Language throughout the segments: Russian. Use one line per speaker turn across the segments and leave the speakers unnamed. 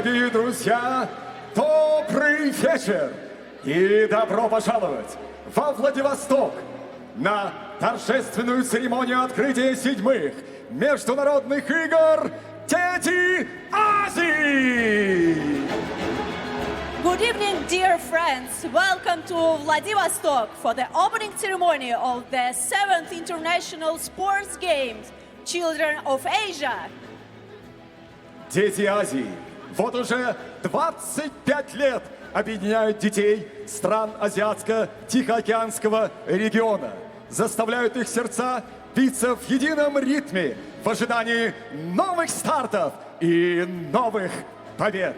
Дорогие друзья, добрый вечер и добро пожаловать во Владивосток на торжественную церемонию открытия 7-х международных игр «Дети Азии».
Good evening, dear friends. Welcome to Vladivostok for the opening ceremony of the 7th International Sports Games, Children of Asia.
Дети Азии вот уже 25 лет объединяют детей стран Азиатско-Тихоокеанского региона, заставляют их сердца биться в едином ритме в ожидании новых стартов и новых побед.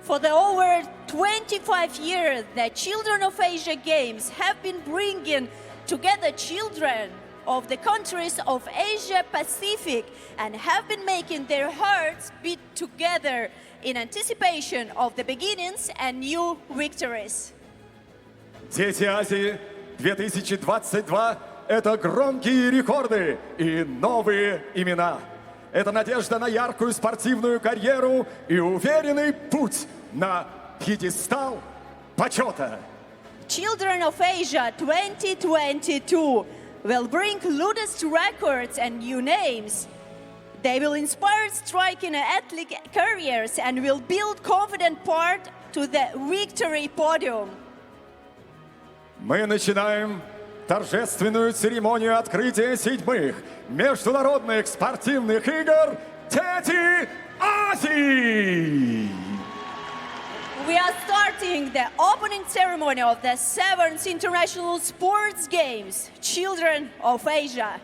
For the over 25 years, the Children of Asia Games have been bringing together children of the countries of Asia Pacific and have been making their hearts beat together in anticipation of the beginnings and new victories.
Дети Азии 2022 – это громкие рекорды и новые имена. Это надежда на яркую спортивную карьеру и уверенный путь на пьедестал почета.
Children of Asia 2022 will bring latest records and new names. They will inspire striking athletic careers and will build confident path to the victory podium.
Мы начинаем торжественную церемонию открытия 7-х международных спортивных игр «Дети Азии».
We are starting the opening ceremony of the 7th International Sports Games, Children of Asia.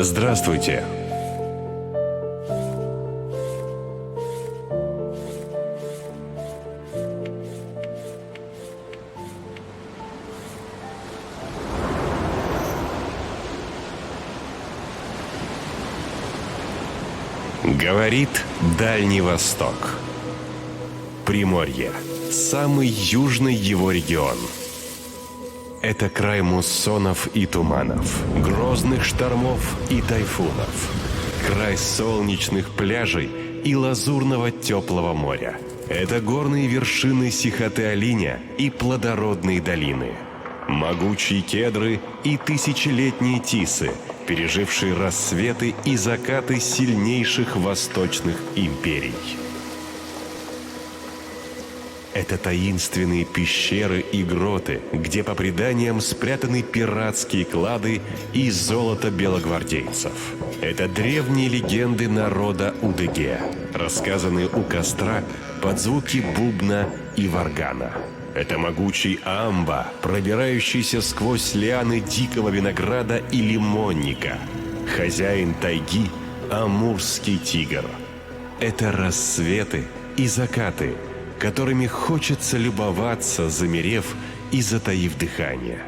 Здравствуйте! Говорит Дальний Восток. Приморье. Самый южный его регион. Это край муссонов и туманов, грозных штормов и тайфунов. Край солнечных пляжей и лазурного теплого моря. Это горные вершины Сихоте-Алиня и плодородные долины. Могучие кедры и тысячелетние тисы, пережившие рассветы и закаты сильнейших восточных империй. Это таинственные пещеры и гроты, где по преданиям спрятаны пиратские клады и золото белогвардейцев. Это древние легенды народа Удыге, рассказанные у костра под звуки бубна и варгана. Это могучий амба, пробирающийся сквозь лианы дикого винограда и лимонника. Хозяин тайги – амурский тигр. Это рассветы и закаты, которыми хочется любоваться, замерев и затаив дыхание.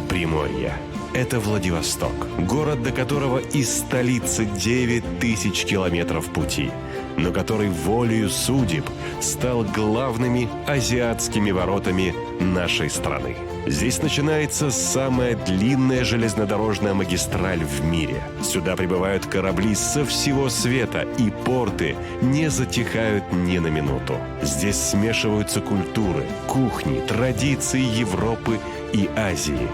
Приморье – это Владивосток, город, до которого из столицы 9000 километров пути, но который волею судеб стал главными азиатскими воротами нашей страны. Здесь начинается самая длинная железнодорожная магистраль в мире. Сюда прибывают корабли со всего света, и порты не затихают ни на минуту. Здесь смешиваются культуры, кухни, традиции Европы и Азии.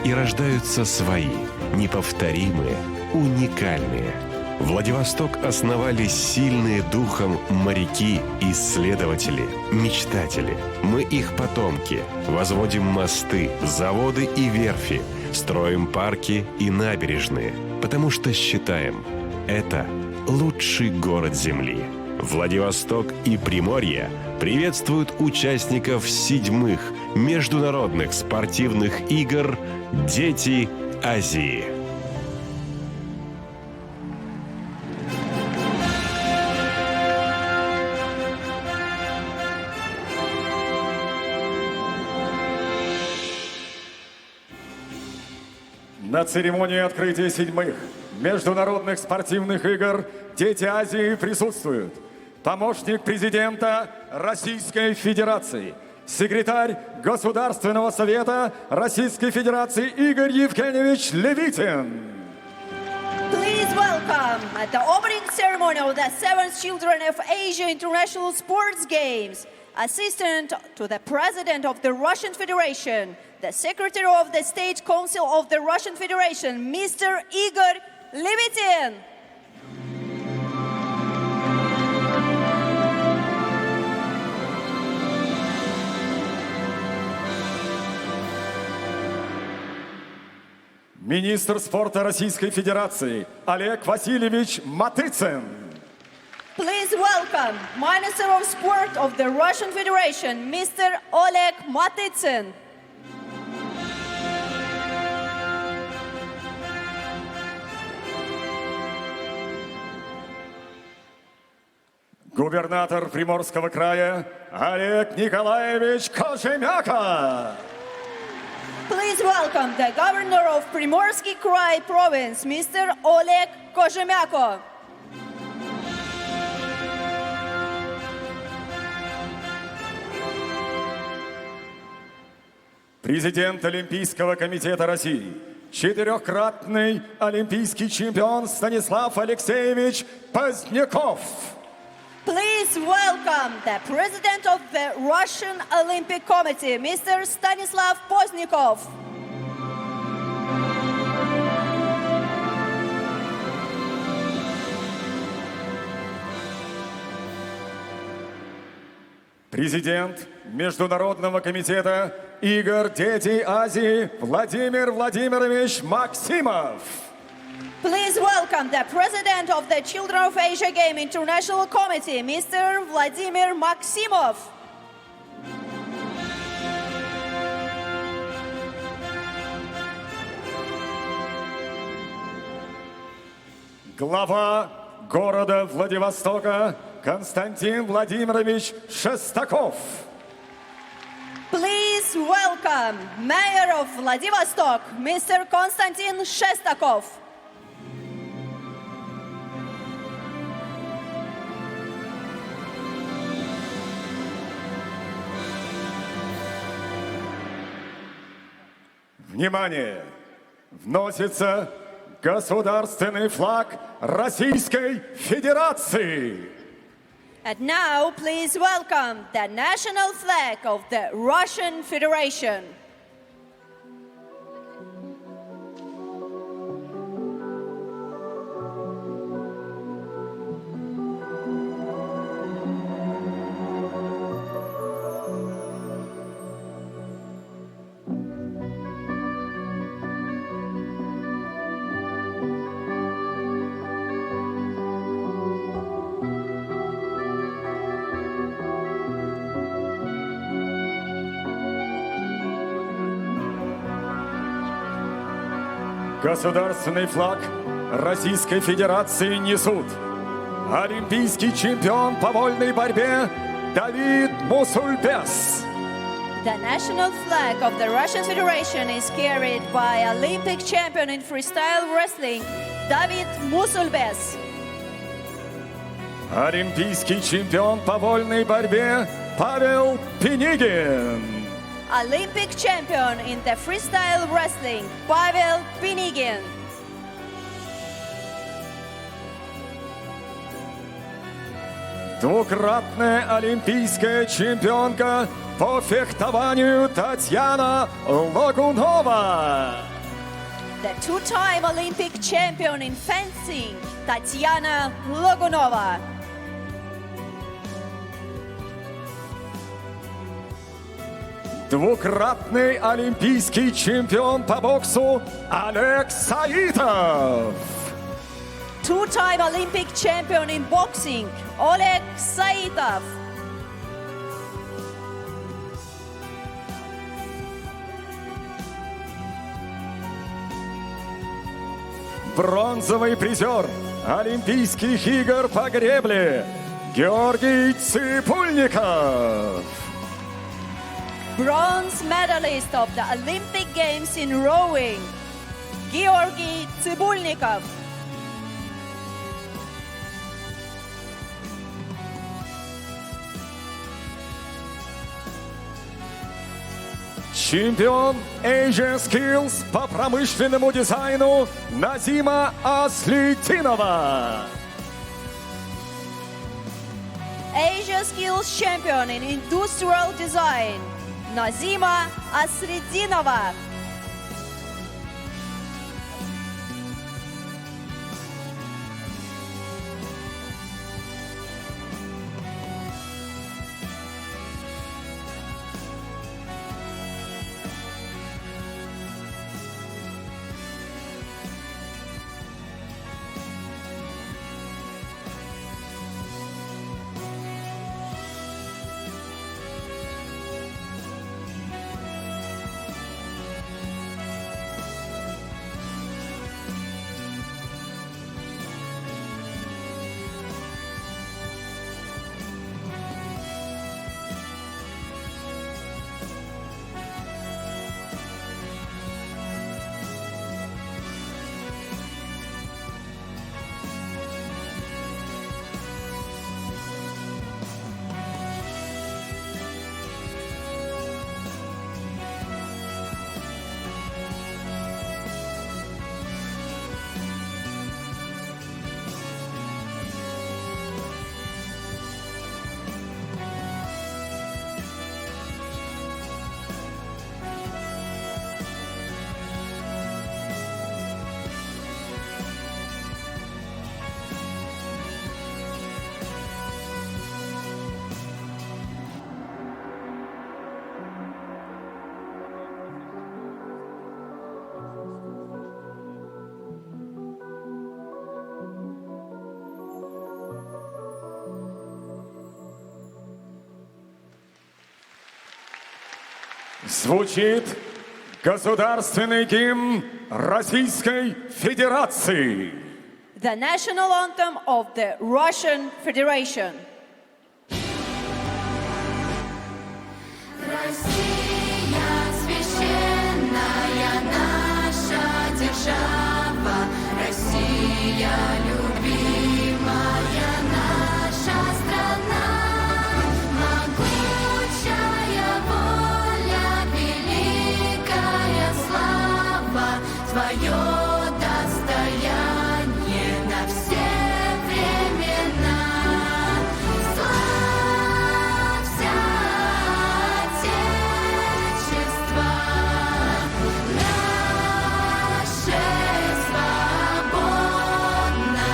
И рождаются свои, неповторимые, уникальные, Владивосток основали сильные духом моряки, исследователи, мечтатели. Мы их потомки. Возводим мосты, заводы и верфи, строим парки и набережные, потому что считаем – это лучший город Земли. Владивосток и Приморье приветствуют участников 7-х международных спортивных игр «Дети Азии».
На церемонии открытия 7-х международных спортивных игр «Дети Азии» присутствуют помощник президента Российской Федерации, секретарь Государственного совета Российской Федерации Игорь Евгеньевич Левитин.
Please welcome at the opening ceremony of the 7th Children of Asia International Sports Games, Assistant to the President of the Russian Federation, the Secretary of the State Council of the Russian Federation, Mr. Igor Levitin.
Министр спорта Российской Федерации Олег Васильевич Матыцин.
Please welcome Minister of Sport of the Russian Federation, Mr. Oleg Matitsyn.
Губернатор Приморского края Олег Николаевич Кожемяка.
Please welcome the Governor of Primorsky Krai Province, Mr. Oleg Kожемяко.
Президент Олимпийского комитета России, 4-кратный олимпийский чемпион Станислав Алексеевич Поздняков.
Please welcome the President of the Russian Olympic Committee, Mr. Stanislav Pozdnikov.
Президент Международного комитета игр «Дети Азии» Владимир Владимирович Максимов.
Please welcome the President of the Children of Asia Game International Committee, Mr. Vladimir Maximov.
Глава города Владивостока Константин Владимирович Шестаков.
Please welcome Mayor of Vladivostok, Mr. Konstantin Shestakov.
Внимание! Вносится государственный флаг Российской Федерации.
And now, please welcome the national flag of the Russian Federation.
Государственный флаг Российской Федерации несут олимпийский чемпион по вольной борьбе Давид Мусульбес.
The national flag of the Russian Federation is carried by Olympic champion in freestyle wrestling, David Musulbes.
Олимпийский чемпион по вольной борьбе Павел Пинигин.
Olympic champion in the freestyle wrestling, Pavel Pinigin.
Двукратная олимпийская чемпионка по фехтованию Татьяна Лагунова.
The two-time Olympic champion in fencing, Татьяна Логунова.
Двукратный олимпийский чемпион по боксу Олег Саитов.
Two-time Olympic champion in boxing, Oleg Saitov.
Бронзовый призер Олимпийских игр по гребле Георгий Ципульников.
Bronze medalist of the Olympic Games in rowing, Georgy Tsibulnikov.
Чемпион Asian Skills по промышленному дизайну Назима Аслитинова.
Asia Skills champion in industrial design, Nazima Asridinova.
Звучит государственный гимн Российской Федерации.
The national anthem of the Russian Federation.
Россия священная наша держава, Россия любимая наша страна, могучая воля, великая слава, твое достояние на все времена. Славься, Отечество, наше свободное.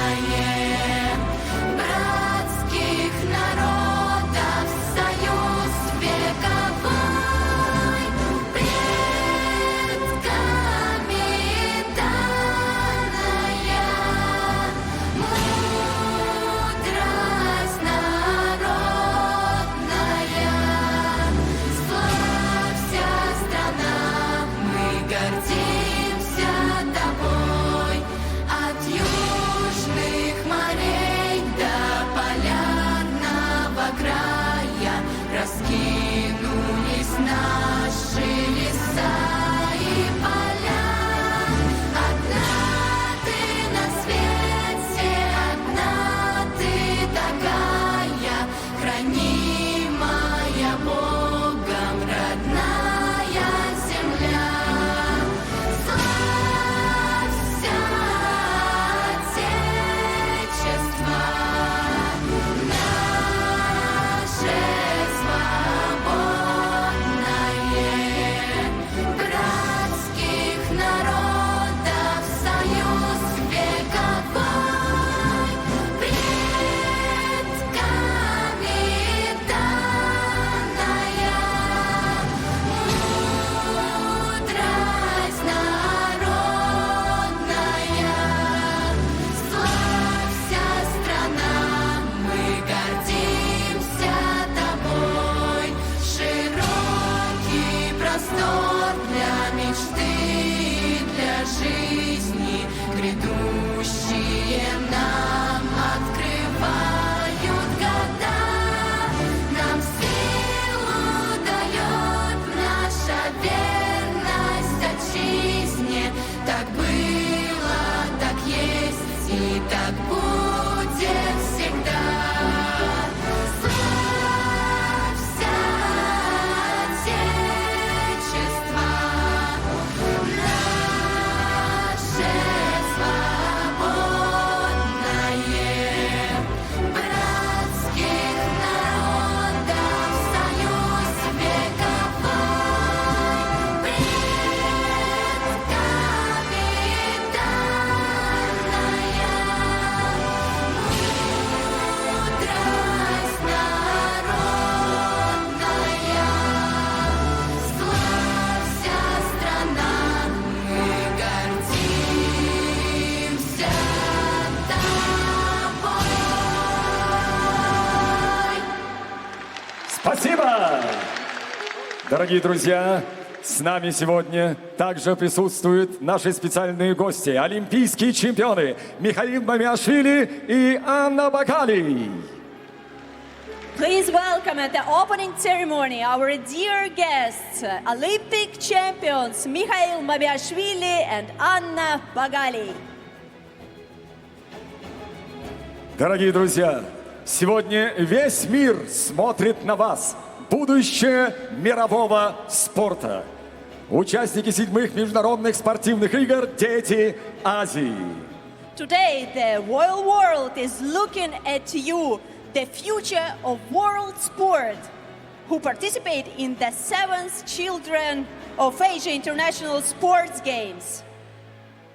Спасибо! Дорогие друзья, с нами сегодня также присутствуют наши специальные гости, олимпийские чемпионы Михаил Мамиашвили и Анна Багали.
Please welcome at the opening ceremony our dear guests, Olympic champions Mikhail Mamiashvili and Anna Bagali.
Дорогие друзья, сегодня весь мир смотрит на вас, будущее мирового спорта. Участники 7-х международных спортивных игр «Дети Азии».
Today, the whole world is looking at you, the future of world sport, who participate in the 7th Children of Asia International Sports Games.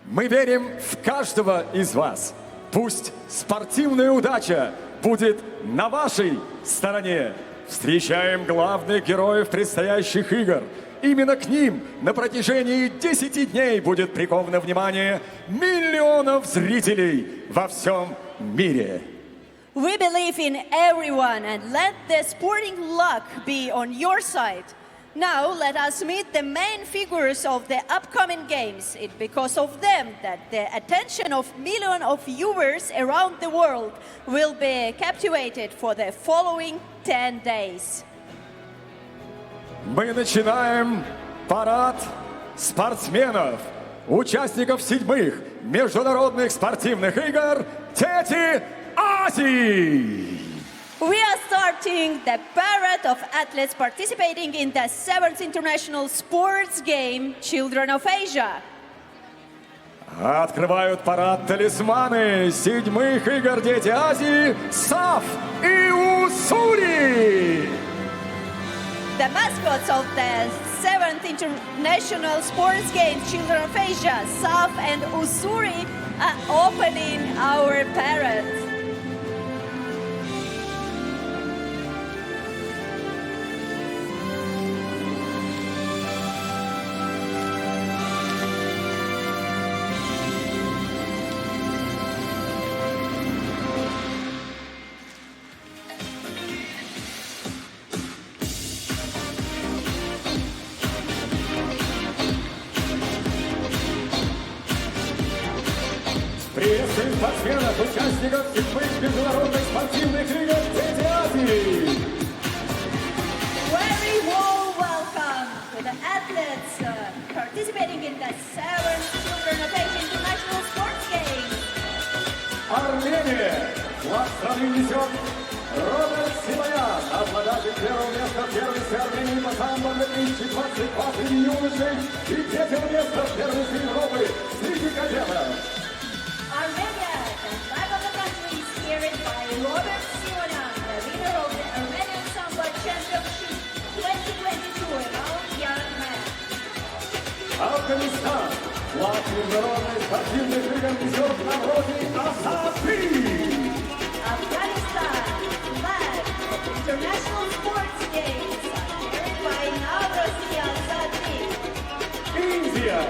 Мы верим в каждого из вас. Пусть спортивная удача будет на вашей стороне. Встречаем главных героев предстоящих игр. Именно к ним на протяжении 10 дней будет приковано внимание миллионов зрителей во всем мире.
We believe in everyone and let the sporting luck be on your side. Now let us meet the main figures of the upcoming games. It's because of them that the attention of millions of viewers around the world will be captivated for the following 10 days.
Мы начинаем парад спортсменов, участников 7-х международных спортивных игр «Дети Азии».
We are starting the parade of athletes participating in the 7th International Sports Game Children of Asia.
Открывают парад талисманы 7-х игр «Дети Азии» Саф и Уссури.
The mascots of the 7th International Sports Games Children of Asia, Saf and Ussuri, are opening our parade.
Приветствуем спортсменов, участников 7-х международных спортивных игр «Дети Азии».
Very warm welcome to the athletes participating in the 7th Children of Asia International Sports Games.
Армения. Флаг страны несет Роберт Симонян, обладатель первого места в первенстве Армении по самбо 2022 среди юношей и третьего места в первенстве Европы среди кадетов.
Armenia, the flag of the country is carried by Robert Simonyan, the winner of the Armenian Samba Championship 2022 among young men.
Афганистан. Флаг международной спортивных игр несет Наврози Асафи.
Afghanistan, flag of the International Sports Games, carried by Navrozi Azadi.
Индия.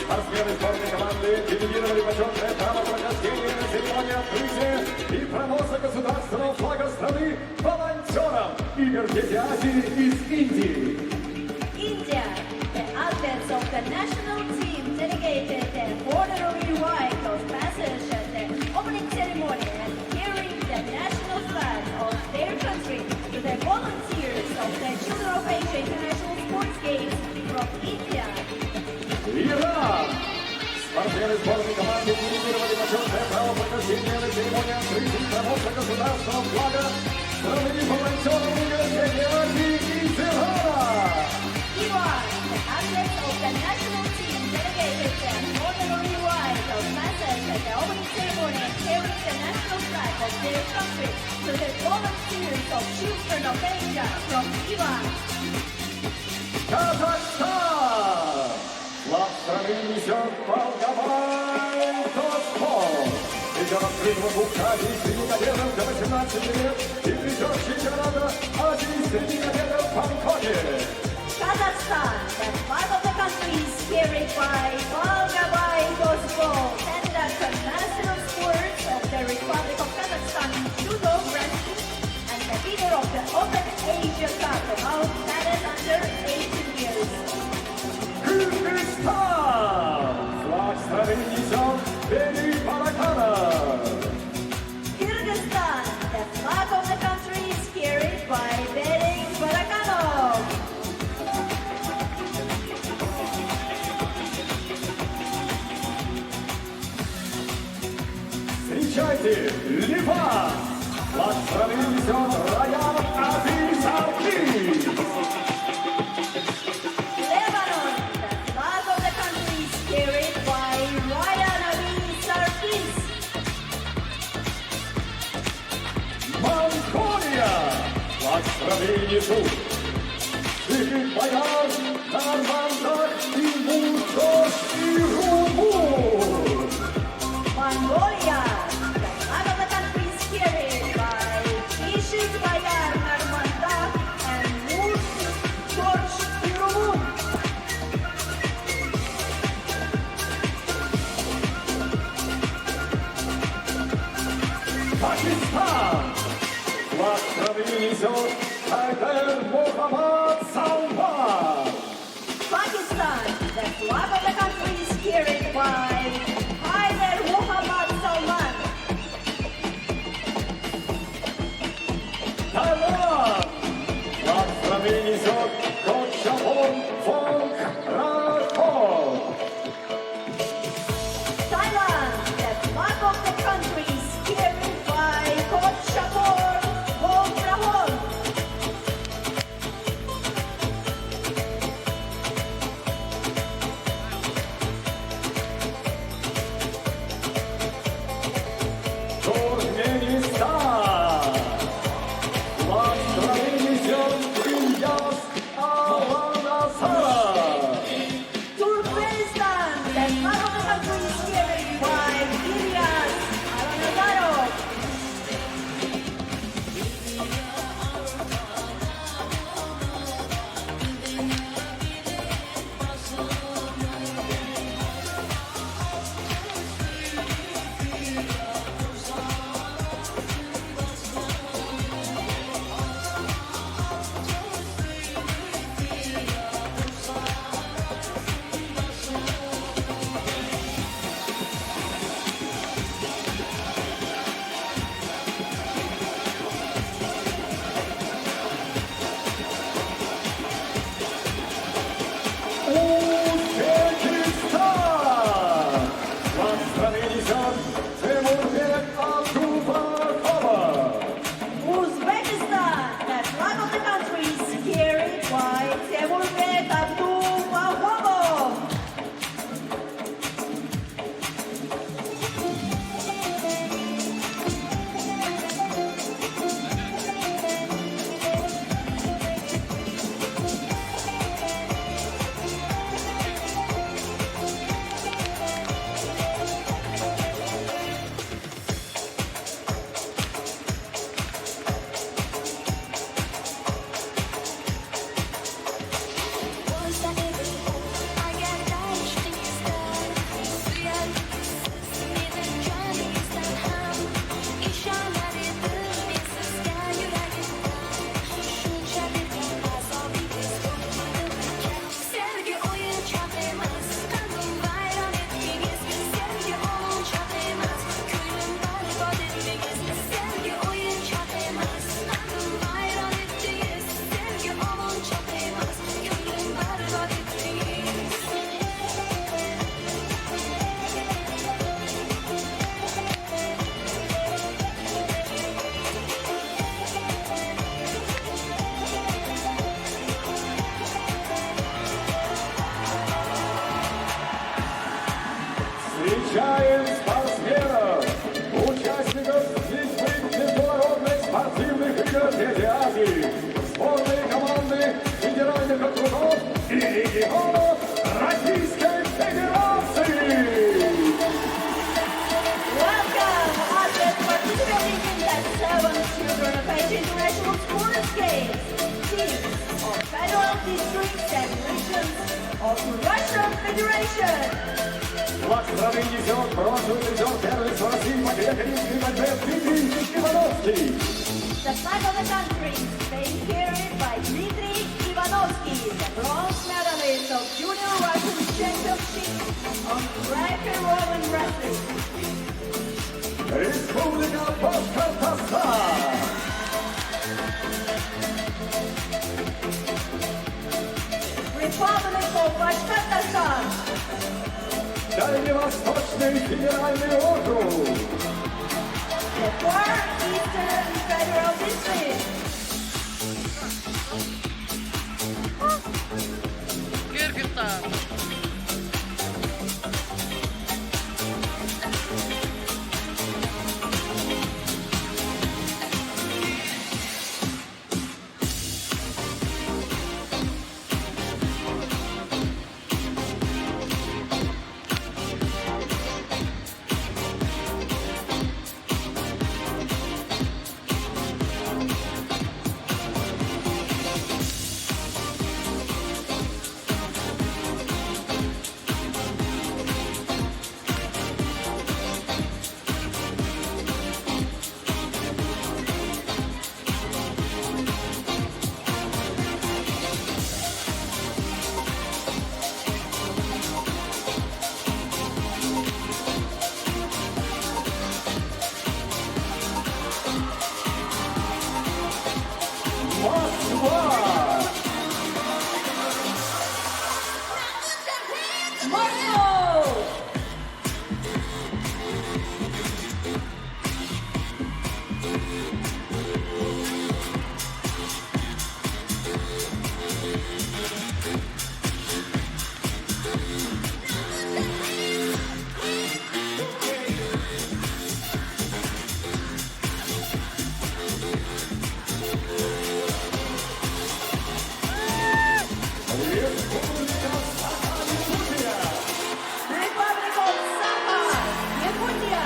Спортсмены сборной команды делегировали почетное право прохождения на церемонии открытия и проноса государственного флага страны волонтерам игр «Дети Азии» из Индии.
India, the athletes of the national team delegated the honorary right of passage at the opening ceremony and carrying the national flag of their country to the volunteers of the Children of Asia International Sports Games from India.
Иран. Спортсмены сборной команды делегировали почетное право прохождения на церемонии открытия и проноса государственного флага страны волонтерам игр «Дети Азии» из Ирана.
Iran, the athletes of the national team delegated the honorary right of passage at the opening ceremony and carried the national flag of their country to the volunteers of Children of Asia from Iran.
Казахстан! Флаг страны несет Волгобай Тоспорт. Идет открытого кубка Азии среди кадетов до 18 лет и призер чемпионата Азии среди кадетов в Бангкоке.
Kazakhstan, the flag of the country is carried by Volgabay Gospel, candidate for national sports of the Republic of Kazakhstan in judo, wrestling, and the winner of the Open Asia Cup among men under 18 years.
Кыргызстан! Флаг страны несет Бери Бараканов.
Kyrgyzstan, the flag of the country is carried by Bering Barakanov.
Встречайте, Ливан! Флаг страны несет Раян Абисаркис.
Lebanon, the flag of the country is carried by Ryan Amin Sarkis.
Монголия! Флаг страны несут Сыгит Баяр, Нармандах, Тимуртош и Румур.
Mongolia, the flag of the country is carried by Ishik Bayar Narmandak and Murs Torch Irumun.
Пакистан! Флаг страны несет Хайдер Мухаммад Салман.
Pakistan, the flag of the country is carried by Haider Muhammad Salman.
Таиланд! Флаг страны несет Кочапон Фонг Раркон.
Thailand, the flag of the country is carried by Kotchapor Wongtrahorn.
Туркменистан! Флаг страны несет Ильяс Аланасаров.
Turkmenistan, the flag of the country is carried by Ilyas Alanazarov.
Узбекистан! Флаг страны несет Тимурбек Абдубакова.
Uzbekistan, the flag of the country is carried by Temurbek Abdulmahomov.
Sevgi oyuncak emas, kanım bayram ettiğiniz, sevgi oyuncak emas, köylüm berbat ettiğiniz, sevgi oyuncak emas, kanım bayram ettiğiniz, sevgi oyuncak emas, köylüm berbat ettiğiniz.
Встречаем спортсменов, участников десятых международных спортивных игр Третьей Азии, сборные команды федеральных округов и регионов Российской Федерации.
Welcome, athletes participating in the 7th Children of Asia International Sports Games. Teams of federal districts and regions of Russian Federation.
Флаг страны несет бронзовый призер первенства России по греко-римской борьбе Дмитрий Ивановский.
The flag of the country is being carried by Dmitry Ivanovsky, the bronze medalist of Junior Russian Championship on Greco-Roman wrestling.
Республика Башкортостан.
Republic of Bashkortostan.
Дальневосточный федеральный округ.
The Far Eastern Federal District.
Киргизстан.
Москва.
Moscow. Republic of Sakha, Yakutia.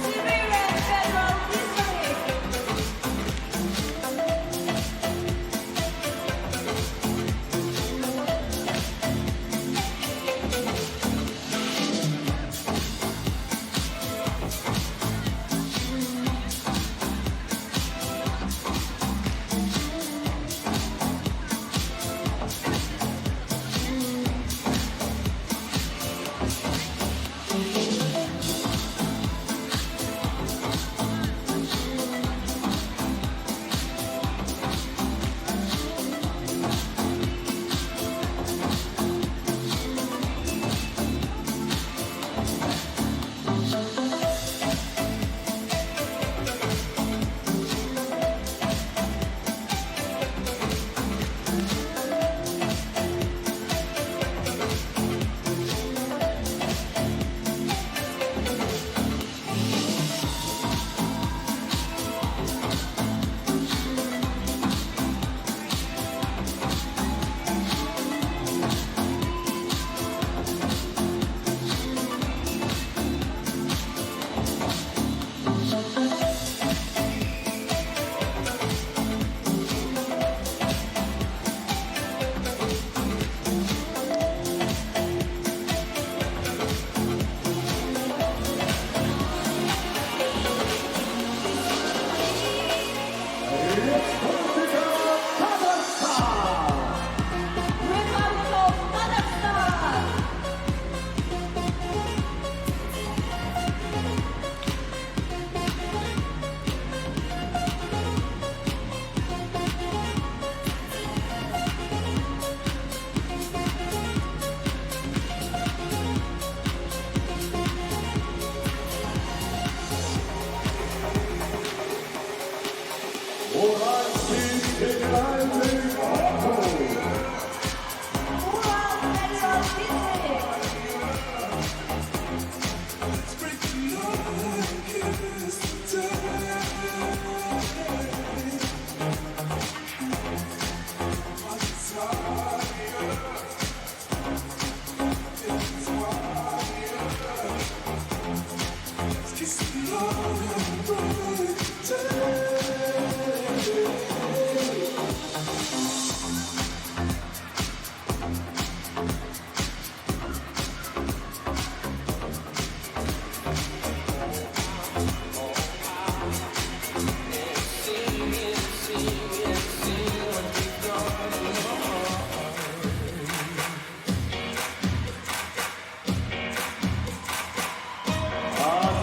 Siberian Federal District.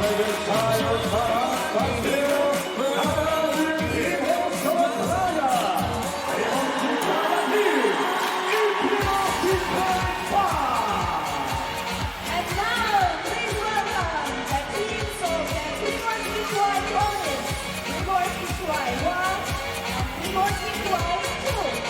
And now, please welcome the teams of the Primorski Kwai province. Primorski Kwai 1 and Primorski Kwai 2.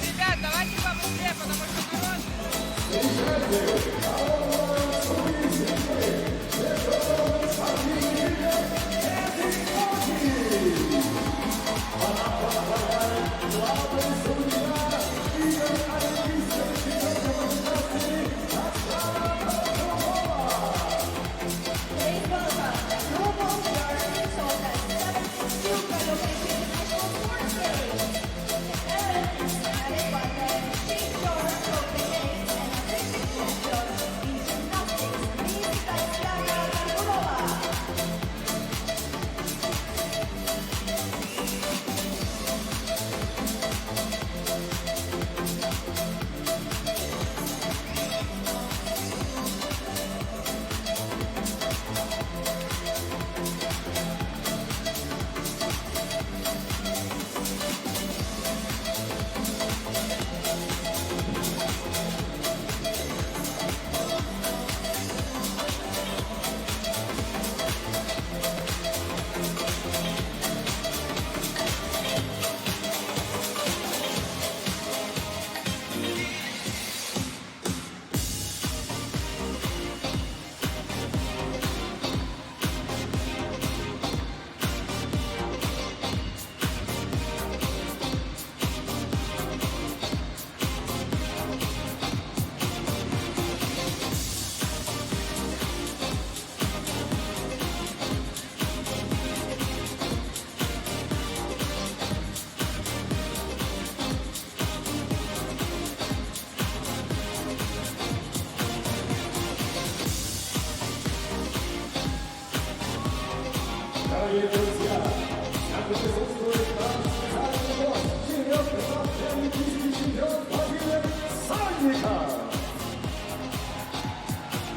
Ребят, давайте побыстрее, потому что народ...
Please welcome the group of learners of the 72 Location National Sports Games. The event is started by the chief judge of the games and assistant champion in gymnastics, Miss Tatiana Gargulova.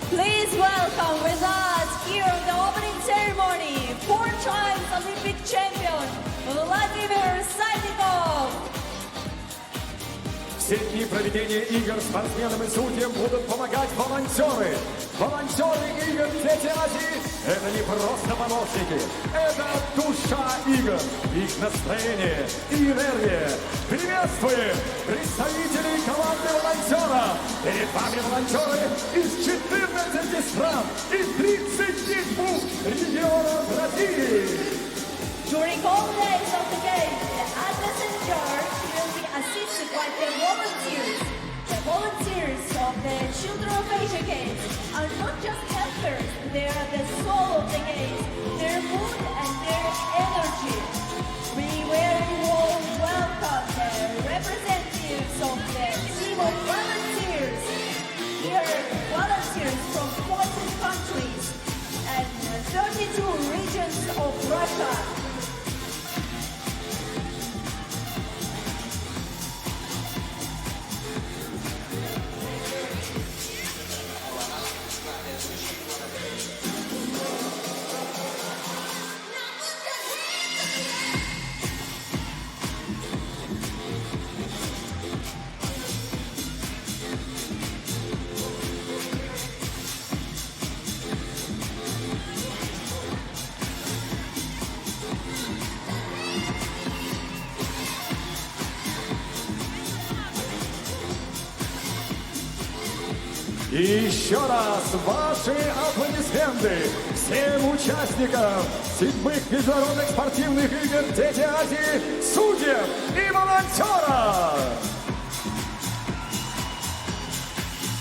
Please welcome with us here at the opening ceremony, 4 times Olympic champion Vladimir Salnikov.
Все дни проведения игр спортсменам и судьям будут помогать волонтеры. Волонтеры игр «Дети Азии» — это не просто помощники, это душа игр, их настроение и энергия. Приветствуем представителей команды волонтера. Перед вами волонтеры из 14 стран и 32 регионов России.
During all days of the game, the athletes in charge will be assisted by the volunteers. The volunteers of the Children of Asia Games are not just helpers, they are the soul of the games, their mood and their energy. We very warm welcome the representatives of the team of volunteers. Here, volunteers from 14 countries and 32 regions of Russia.
И еще раз ваши аплодисменты всем участникам 7-х международных спортивных игр «Дети Азии», судьям и волонтерам!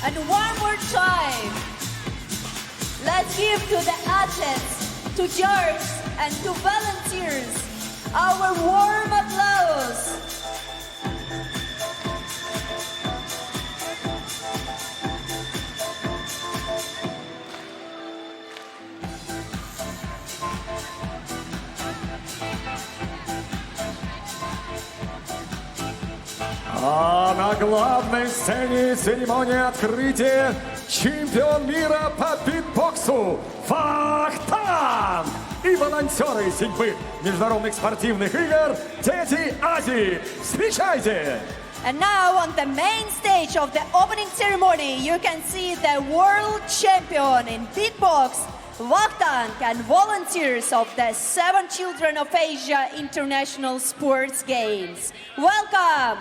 And one more time, let's give to the athletes, to judges, and to volunteers our warm applause.
А на главной сцене церемонии открытия чемпион мира по битбоксу Вахтанг и волонтеры 7-х международных спортивных игр «Дети Азии». Встречайте!
And now on the main stage of the opening ceremony, you can see the world champion in beatbox, Vachtank, and volunteers of the 7 Children of Asia International Sports Games. Welcome!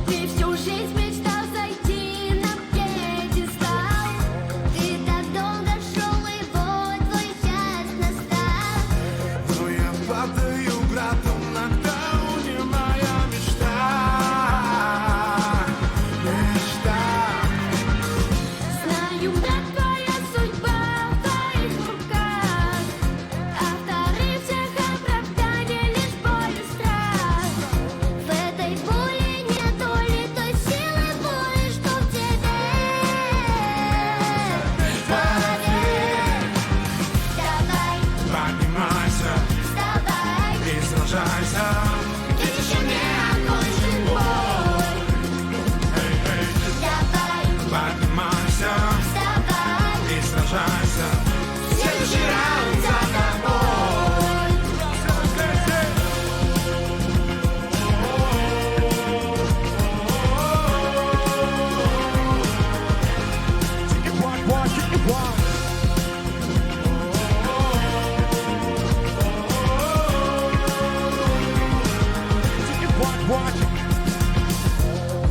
Ты всю жизнь мечтал зайти на пьедестал. Ты так долго шел, и вот твой час настал.
Но я падаю градом, нагнал моя мечта.
Знаю, да, твоя судьба в твоих руках. А вторых всех оправданий лишь боль и страх. В этой боли нет доли той силы воли, что в тебе. Поверь, давай,
Поднимайся
вставай,
и сражайся.
ведь еще не окончен бой. Давай,
Поднимайся
вставай,
и сражайся. Следующий раунд за тобой.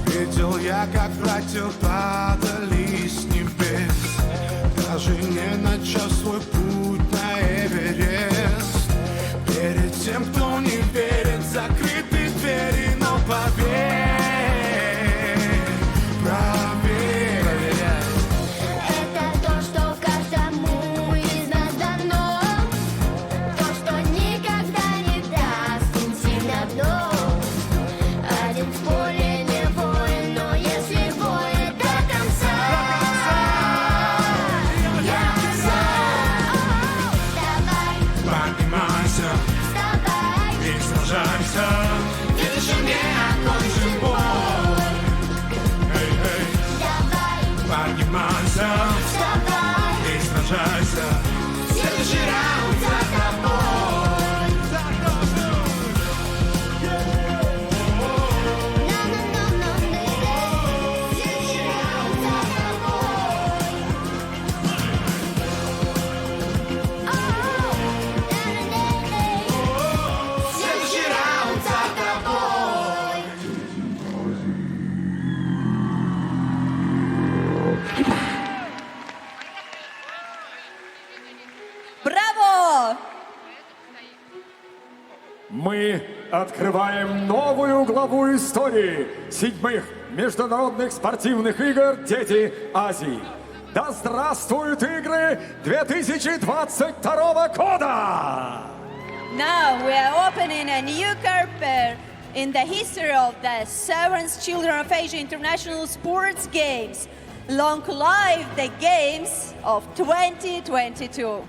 Видел я, как братья падали с небес, даже не начав свой путь на Эверест. Перед тем, кто не верит, закрыты двери, но поверь, проверь.
это то, что каждому из нас дано. То, что никогда не даст интим давно. Один в поле не воин, но если воин, да
Следующий раунд за тобой. За тобой.
Следующий раунд за тобой.
Следующий раунд за тобой.
Браво!
Мы открываем новую главу истории 7-х международных спортивных игр «Дети Азии». Да здравствуют игры 2022 года!
Now we are opening a new chapter in the history of the 7th Children of Asia International Sports Games. Long live the Games of 2022.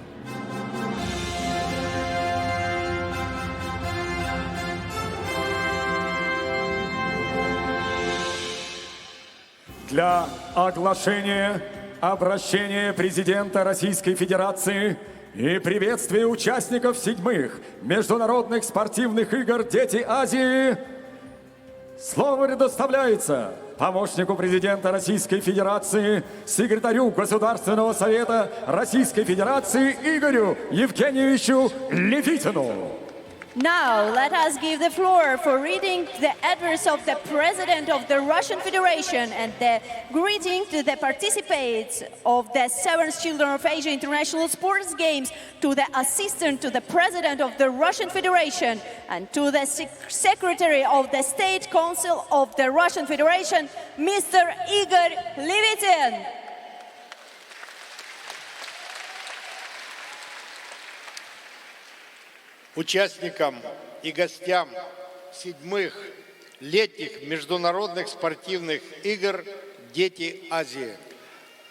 Для оглашения обращения президента Российской Федерации и приветствия участников 7-х международных спортивных игр «Дети Азии» слово предоставляется помощнику президента Российской Федерации, секретарю Государственного совета Российской Федерации Игорю Евгеньевичу Левитину.
Now, let us give the floor for reading the address of the President of the Russian Federation and the greeting to the participants of the 7th Children of Asia International Sports Games to the Assistant to the President of the Russian Federation and to the Secretary of the State Council of the Russian Federation, Mr. Igor Levitin.
Участникам и гостям 7-х летних международных спортивных игр «Дети Азии».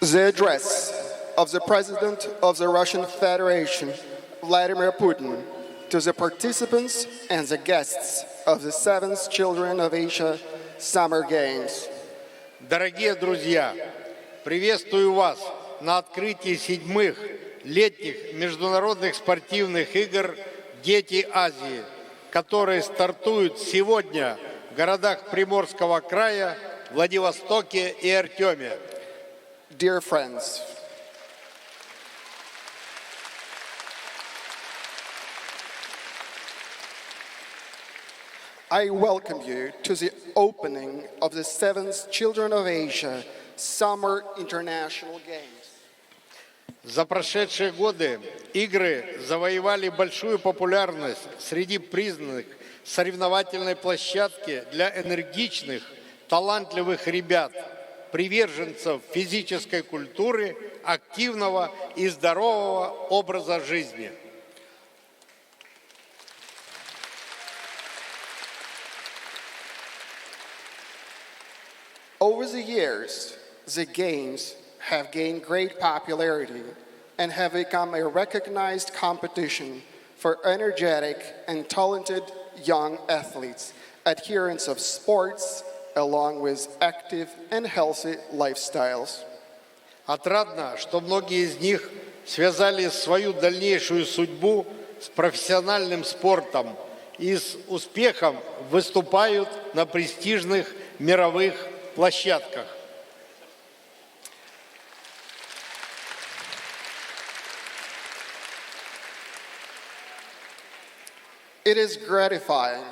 The address of the President of the Russian Federation, Vladimir Putin, to the participants and the guests of the 7th Children of Asia Summer Games.
Дорогие друзья, приветствую вас на открытии 7-х летних международных спортивных игр «Дети Азии», которые стартуют сегодня в городах Приморского края, Владивостоке и Артеме.
Dear friends, I welcome you to the opening of the 7th Children of Asia Summer International Games.
За прошедшие годы игры завоевали большую популярность среди признанных соревновательной площадки для энергичных, талантливых ребят, приверженцев физической культуры, активного и здорового образа жизни.
Over the years, the Games have gained great popularity and have become a recognized competition for energetic and talented young athletes, adherents of sports, along with active and healthy lifestyles.
Отрадно, что многие из них связали свою дальнейшую судьбу с профессиональным спортом и с успехом выступают на престижных мировых площадках.
It is gratifying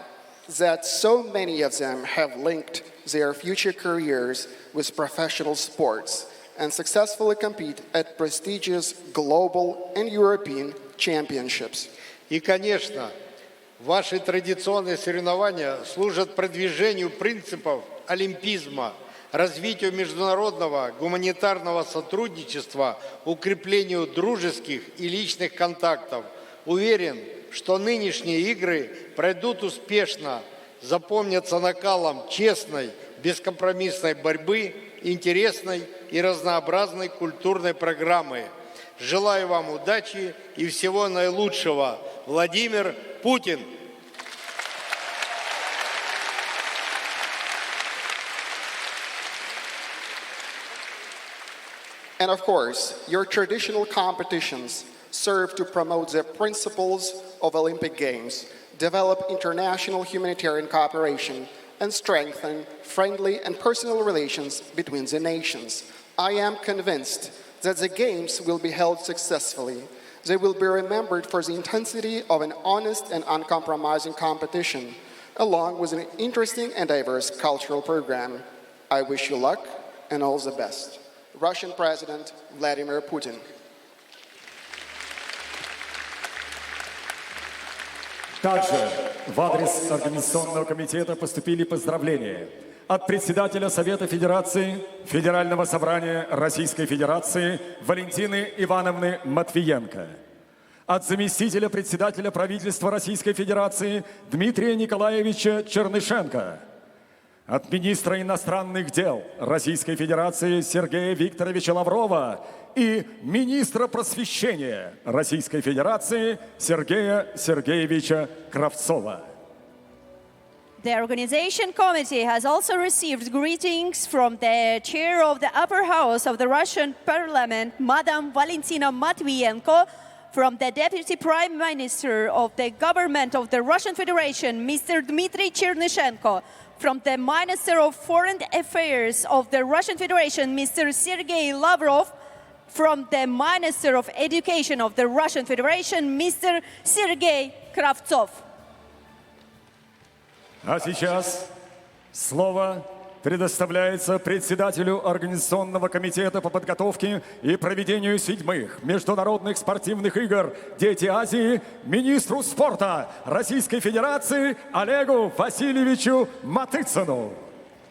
that so many of them have linked their future careers with professional sports and successfully compete at prestigious global and European championships.
И, конечно, ваши традиционные соревнования служат продвижению принципов олимпизма, развитию международного гуманитарного сотрудничества, укреплению дружеских и личных контактов. Уверен, что нынешние игры пройдут успешно, запомнятся накалом честной, бескомпромиссной борьбы, интересной и разнообразной культурной программы. Желаю вам удачи и всего наилучшего. Владимир Путин.
And of course, your traditional competitions serve to promote the principles of Olympic Games, develop international humanitarian cooperation, and strengthen friendly and personal relations between the nations. I am convinced that the Games will be held successfully. They will be remembered for the intensity of an honest and uncompromising competition, along with an interesting and diverse cultural program. I wish you luck and all the best. Russian President Vladimir Putin.
Также в адрес Организационного комитета поступили поздравления от председателя Совета Федерации Федерального собрания Российской Федерации Валентины Ивановны Матвиенко, от заместителя председателя правительства Российской Федерации Дмитрия Николаевича Чернышенко, от министра иностранных дел Российской Федерации Сергея Викторовича Лаврова и министра просвещения Российской Федерации Сергея Сергеевича Кравцова.
The organization committee has also received greetings from the chair of the upper house of the Russian parliament, Madam Valentina Matvienko, from the deputy prime minister of the government of the Russian Federation, Mr. Dmitry Chernyshenko, from the Minister of Foreign Affairs of the Russian Federation, Mr. Sergei Lavrov, from the Minister of Education of the Russian Federation, Mr. Sergei Kravtsov.
А сейчас слово предоставляется председателю Организационного комитета по подготовке и проведению 7-х международных спортивных игр «Дети Азии», министру спорта Российской Федерации Олегу Васильевичу Матыцыну.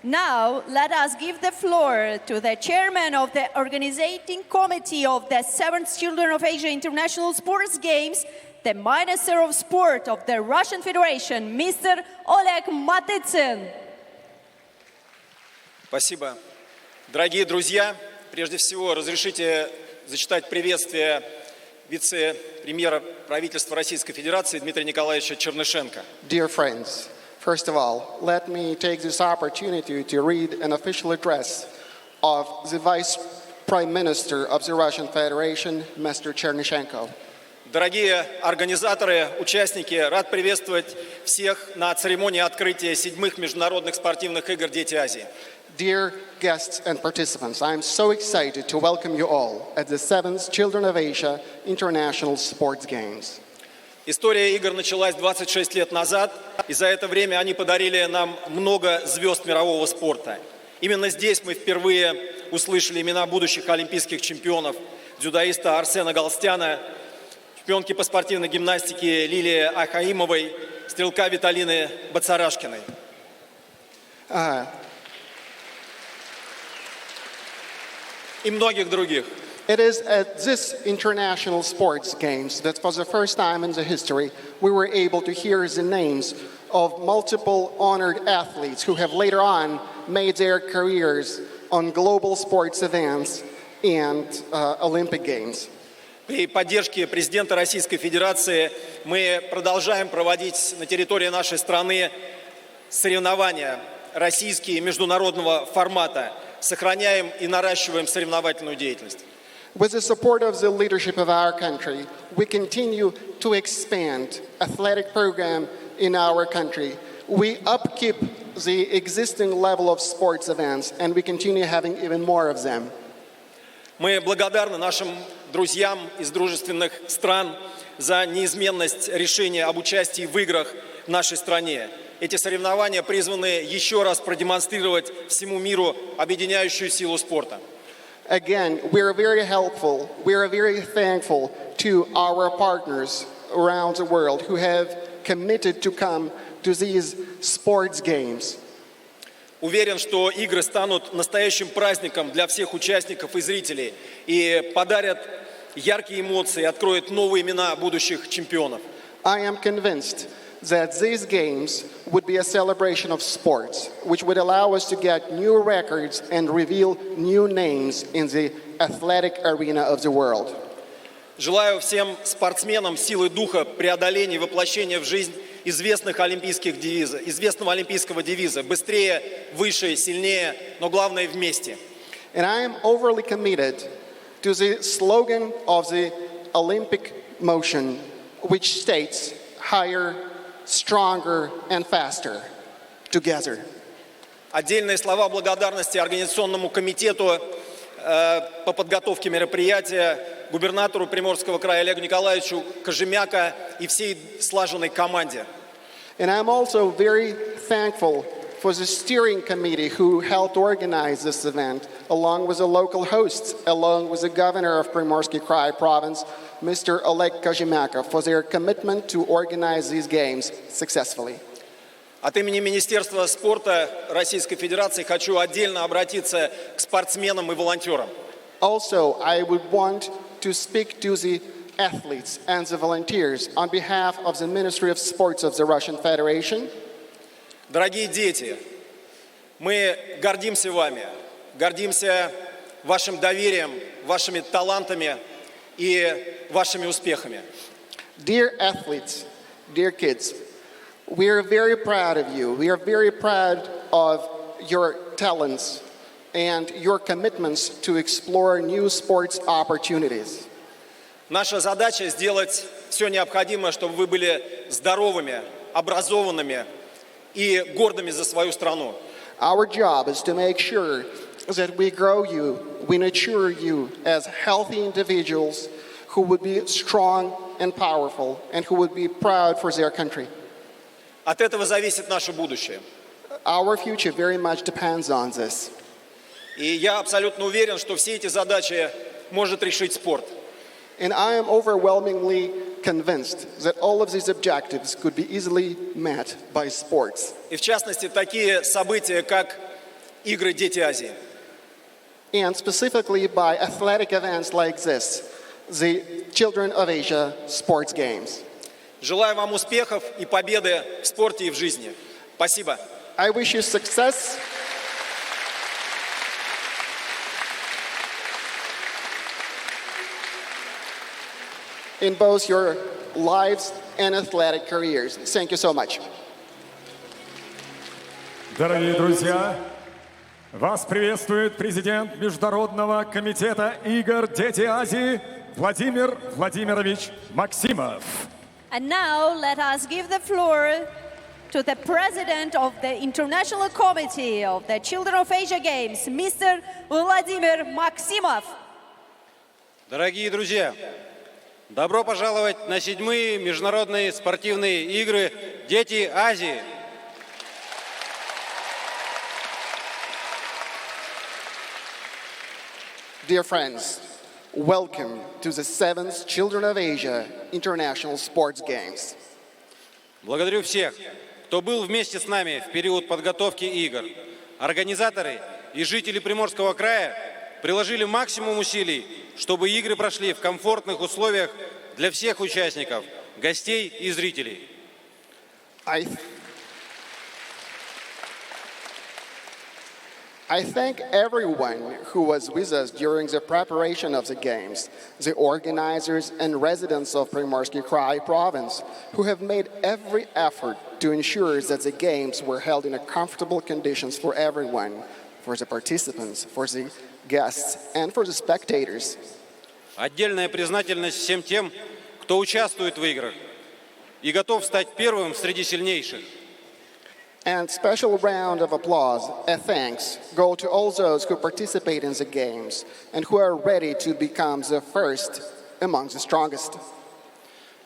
Now, let us give the floor to the chairman of the organizing committee of the 7th Children of Asia International Sports Games, the Minister of Sport of the Russian Federation, Mr. Oleg Matytsin.
Спасибо. Дорогие друзья, прежде всего разрешите зачитать приветствие вице-премьера правительства Российской Федерации Дмитрия Николаевича Чернышенко.
Dear friends, first of all, let me take this opportunity to read an official address of the Vice Prime Minister of the Russian Federation, Mr. Chernyshenko.
Дорогие организаторы, участники, рад приветствовать всех на церемонии открытия 7-х международных спортивных игр «Дети Азии».
Dear guests and participants, I am so excited to welcome you all at the 7th Children of Asia International Sports Games.
История игр началась 26 лет назад, и за это время они подарили нам много звезд мирового спорта. Именно здесь мы впервые услышали имена будущих олимпийских чемпионов, дзюдоиста Арсена Галстяна, чемпионки по спортивной гимнастике Лилии Ахаимовой, стрелка Виталины Бацарашкиной. И многих других.
It is at this international sports games that for the first time in the history we were able to hear the names of multiple honored athletes who have later on made their careers on global sports events and Olympic Games.
При поддержке президента Российской Федерации мы продолжаем проводить на территории нашей страны соревнования российские международного формата, сохраняем и наращиваем соревновательную деятельность.
With the support of the leadership of our country, we continue to expand athletic program in our country. We upkeep the existing level of sports events and we continue having even more of them.
Мы благодарны нашим друзьям из дружественных стран за неизменность решения об участии в играх в нашей стране. Эти соревнования призваны еще раз продемонстрировать всему миру объединяющую силу спорта.
Again, we are very helpful, we are very thankful to our partners around the world who have committed to come to these sports games.
Уверен, что игры станут настоящим праздником для всех участников и зрителей и подарят яркие эмоции, откроют новые имена будущих чемпионов.
I am convinced that these games would be a celebration of sports, which would allow us to get new records and reveal new names in the athletic arena of the world.
Желаю всем спортсменам силы духа, преодоления и воплощения в жизнь известного олимпийского девиза «Быстрее, выше, сильнее, но главное вместе».
And I am overly committed to the slogan of the Olympic motion, which states higher, stronger, and faster together.
Отдельные слова благодарности Организационному комитету по подготовке мероприятия, губернатору Приморского края Олегу Николаевичу Кожемяка и всей слаженной команде.
And I'm also very thankful for the steering committee who helped organize this event, along with the local hosts, along with the governor of Primorsky Krai province, Mr. Oleg Kazhimaka, for their commitment to organize these games successfully.
От имени Министерства спорта Российской Федерации хочу отдельно обратиться к спортсменам и волонтерам.
Also, I would want to speak to the athletes and the volunteers on behalf of the Ministry of Sports of the Russian Federation.
Дорогие дети, мы гордимся вами, гордимся вашим доверием, вашими талантами и вашими успехами.
Dear athletes, dear kids, we are very proud of you. We are very proud of your talents and your commitments to explore new sports opportunities.
Наша задача сделать все необходимое, чтобы вы были здоровыми, образованными и гордыми за свою страну.
Our job is to make sure that we grow you, we nurture you as healthy individuals who would be strong and powerful and who would be proud for their country.
От этого зависит наше будущее.
Our future very much depends on this.
И я абсолютно уверен, что все эти задачи может решить спорт.
And I am overwhelmingly convinced that all of these objectives could be easily met by sports.
И в частности, такие события, как Игры Дети Азии.
And specifically by athletic events like this, the Children of Asia Sports Games.
Желаю вам успехов и победы в спорте и в жизни. Спасибо.
I wish you success. In both your lives and athletic careers. Thank you so much.
Дорогие друзья, вас приветствует президент Международного комитета игр «Дети Азии» Владимир Владимирович Максимов.
And now let us give the floor to the president of the International Committee of the Children of Asia Games, Mr. Vladimir Maximov.
Дорогие друзья, добро пожаловать на 7-е международные спортивные игры «Дети Азии».
Dear friends, welcome to the 7th Children of Asia International Sports Games.
Благодарю всех, кто был вместе с нами в период подготовки игр. Организаторы и жители Приморского края приложили максимум усилий, чтобы игры прошли в комфортных условиях для всех участников, гостей и зрителей.
I thank everyone who was with us during the preparation of the Games, the organizers and residents of Primorsky Krai province, who have made every effort to ensure that the Games were held in comfortable conditions for everyone, for the participants, for the guests, and for the spectators.
Отдельная признательность всем тем, кто участвует в играх и готов стать первым среди сильнейших.
And special round of applause and thanks go to all those who participate in the Games and who are ready to become the first among the strongest.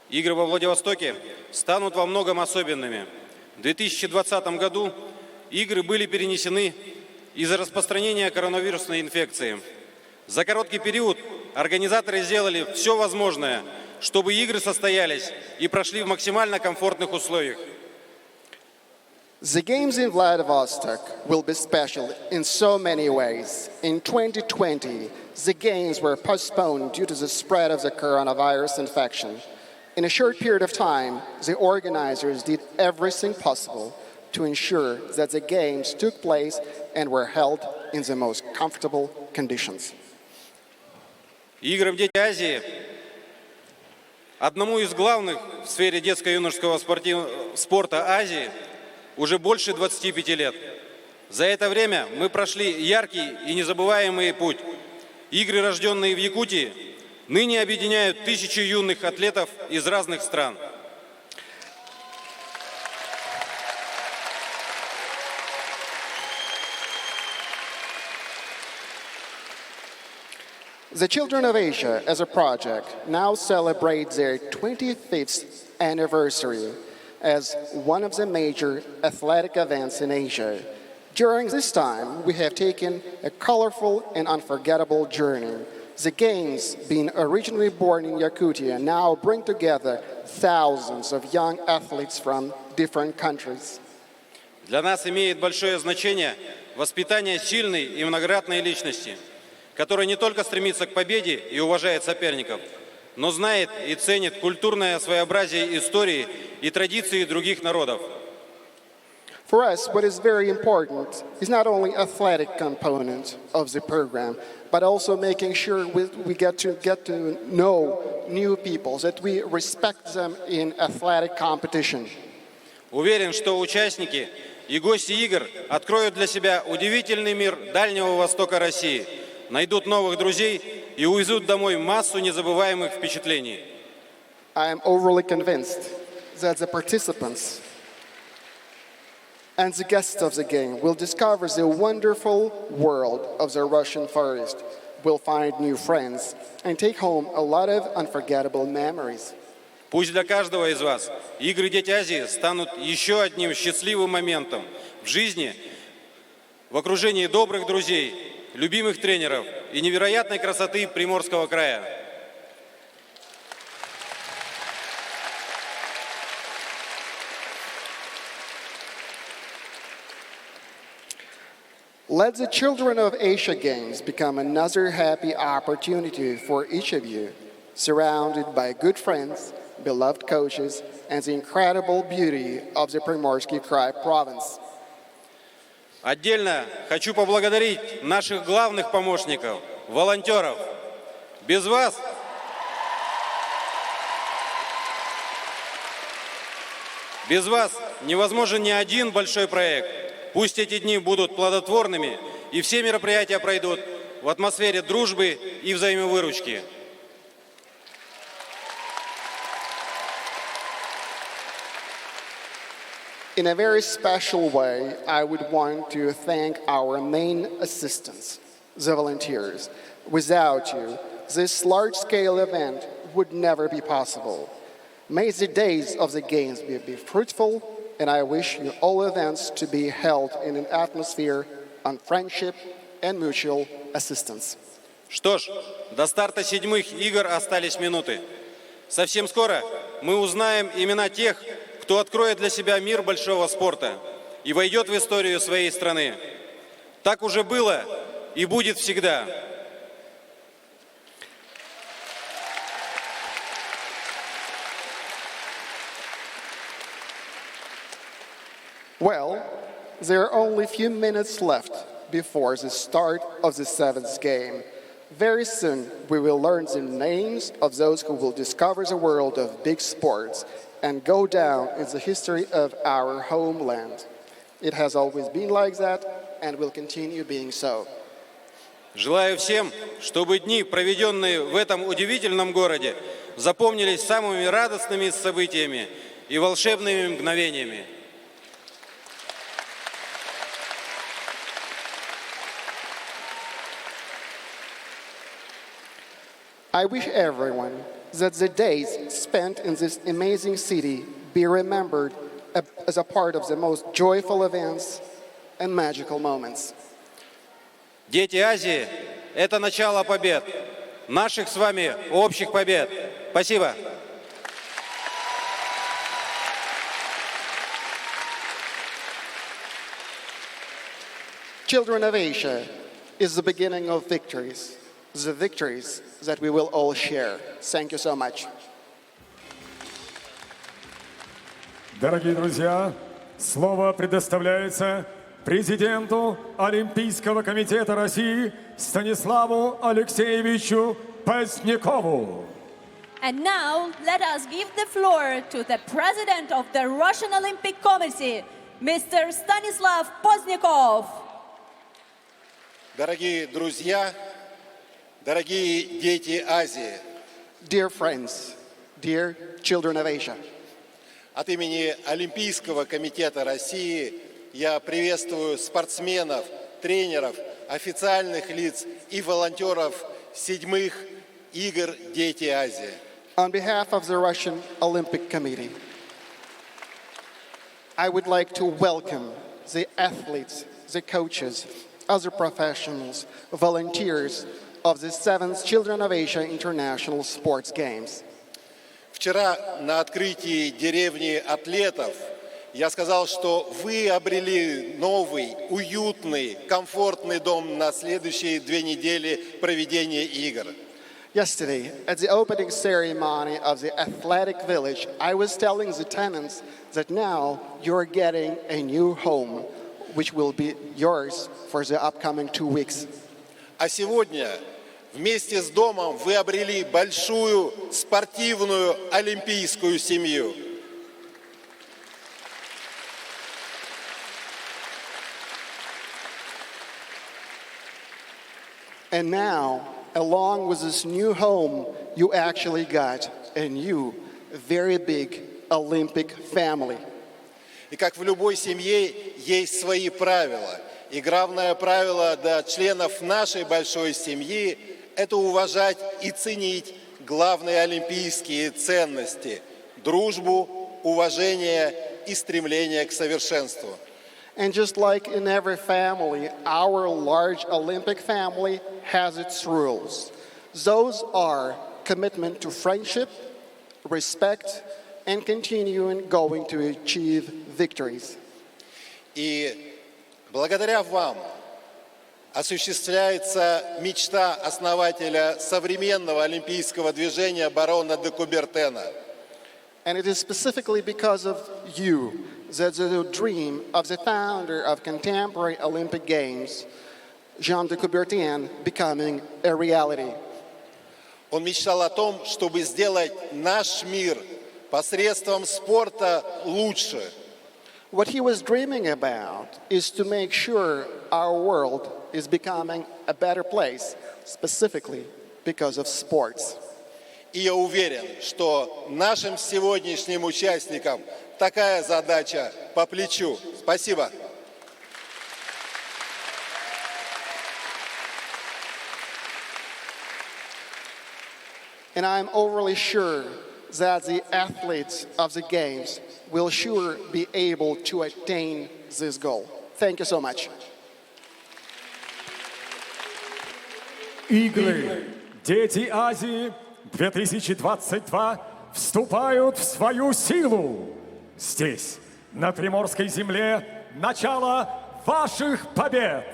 Игры во Владивостоке станут во многом особенными. В 2020 году игры были перенесены из-за распространения коронавирусной инфекции. За короткий период организаторы сделали все возможное, чтобы игры состоялись и прошли в максимально комфортных условиях.
The Games in Vladivostok will be special in so many ways. In 2020, the Games were postponed due to the spread of the coronavirus infection. In a short period of time, the organizers did everything possible to ensure that the Games took place and were held in the most comfortable conditions.
Играм «Дети Азии» одному из главных в сфере детско-юношеского спорта Азии уже больше 25 лет. За это время мы прошли яркий и незабываемый путь. Игры, рожденные в Якутии, ныне объединяют тысячи юных атлетов из разных стран.
The Children of Asia, as a project, now celebrates their 25th anniversary as one of the major athletic events in Asia. During this time, we have taken a colorful and unforgettable journey. The Games, being originally born in Yakutia, now bring together thousands of young athletes from different countries.
Для нас имеет большое значение воспитание сильной и многократной личности, которая не только стремится к победе и уважает соперников, но знает и ценит культурное своеобразие истории и традиции других народов.
For us, what is very important is not only athletic component of the program, but also making sure we get to know new people, that we respect them in athletic competition.
Уверен, что участники и гости игр откроют для себя удивительный мир Дальнего Востока России, найдут новых друзей и увезут домой массу незабываемых впечатлений.
I am overly convinced that the participants and the guests of the game will discover the wonderful world of the Russian forest, will find new friends, and take home a lot of unforgettable memories.
Пусть для каждого из вас игры «Дети Азии» станут еще одним счастливым моментом в жизни, в окружении добрых друзей, любимых тренеров и невероятной красоты Приморского края.
Let the Children of Asia Games become another happy opportunity for each of you, surrounded by good friends, beloved coaches, and the incredible beauty of the Primorsky Krai province.
Отдельно хочу поблагодарить наших главных помощников, волонтеров. Без вас невозможен ни один большой проект. Пусть эти дни будут плодотворными, и все мероприятия пройдут в атмосфере дружбы и взаимовыручки.
In a very special way, I would want to thank our main assistants, the volunteers. Without you, this large-scale event would never be possible. May the days of the Games be fruitful, and I wish you all events to be held in an atmosphere on friendship and mutual assistance.
Что ж, до старта 7-х игр остались минуты. Совсем скоро мы узнаем имена тех, кто откроет для себя мир большого спорта и войдет в историю своей страны. Так уже было и будет всегда.
Well, there are only a few minutes left before the start of the 7th game. Very soon, we will learn the names of those who will discover the world of big sports and go down in the history of our homeland. It has always been like that and will continue being so.
Желаю всем, чтобы дни, проведенные в этом удивительном городе, запомнились самыми радостными событиями и волшебными мгновениями.
I wish everyone that the days spent in this amazing city be remembered as a part of the most joyful events and magical moments.
Дети Азии – это начало побед, наших с вами общих побед. Спасибо.
Children of Asia is the beginning of victories, the victories that we will all share. Thank you so much.
Дорогие друзья, слово предоставляется президенту Олимпийского комитета России Станиславу Алексеевичу Позднякову.
And now, let us give the floor to the president of the Russian Olympic Committee, Mr. Stanislav Poznyakov.
Дорогие друзья,
Дорогие дети Азии,
Dear friends, dear children of Asia,
от имени Олимпийского комитета России я приветствую спортсменов, тренеров, официальных лиц и волонтеров 7-х игр «Дети Азии».
on behalf of the Russian Olympic Committee, I would like to welcome the athletes, the coaches, other professionals, volunteers of the 7th Children of Asia International Sports Games.
Вчера на открытии деревни атлетов я сказал, что вы обрели новый, уютный, комфортный дом на следующие 2 недели проведения игр.
Yesterday, at the opening ceremony of the athletic village, I was telling the tenants that now you're getting a new home, which will be yours for the upcoming 2 weeks.
А сегодня вместе с домом вы обрели большую спортивную олимпийскую семью.
And now, along with this new home, you actually got a new, very big Olympic family.
И как в любой семье есть свои правила. И главное правило для членов нашей большой семьи – это уважать и ценить главные олимпийские ценности – дружбу, уважение и стремление к совершенству.
And just like in every family, our large Olympic family has its rules. Those are commitment to friendship, respect, and continuing going to achieve victories.
И благодаря вам осуществляется мечта основателя современного олимпийского движения барона де Кубертена.
And it is specifically because of you that the dream of the founder of contemporary Olympic Games, Jean de Coubertin, becoming a reality.
Он мечтал о том, чтобы сделать наш мир посредством спорта лучше.
What he was dreaming about is to make sure our world is becoming a better place, specifically because of sports.
И я уверен, что нашим сегодняшним участникам такая задача по плечу. Спасибо.
And I'm overly sure that the athletes of the Games will sure be able to attain this goal. Thank you so much.
Игры «Дети Азии» 2022 вступают в свою силу. Здесь, на Приморской земле, начало ваших побед.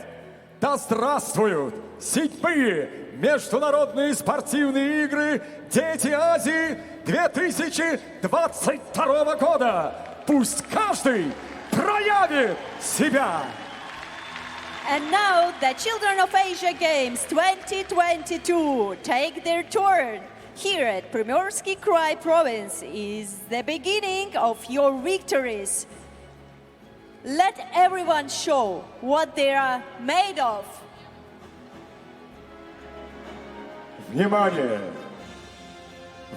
Да здравствуют 7-е международные спортивные игры «Дети Азии» 2022 года. Пусть каждый проявит себя.
And now the Children of Asia Games 2022 take their turn. Here at Primorsky Krai province is the beginning of your victories. Let everyone show what they are made of.
Внимание!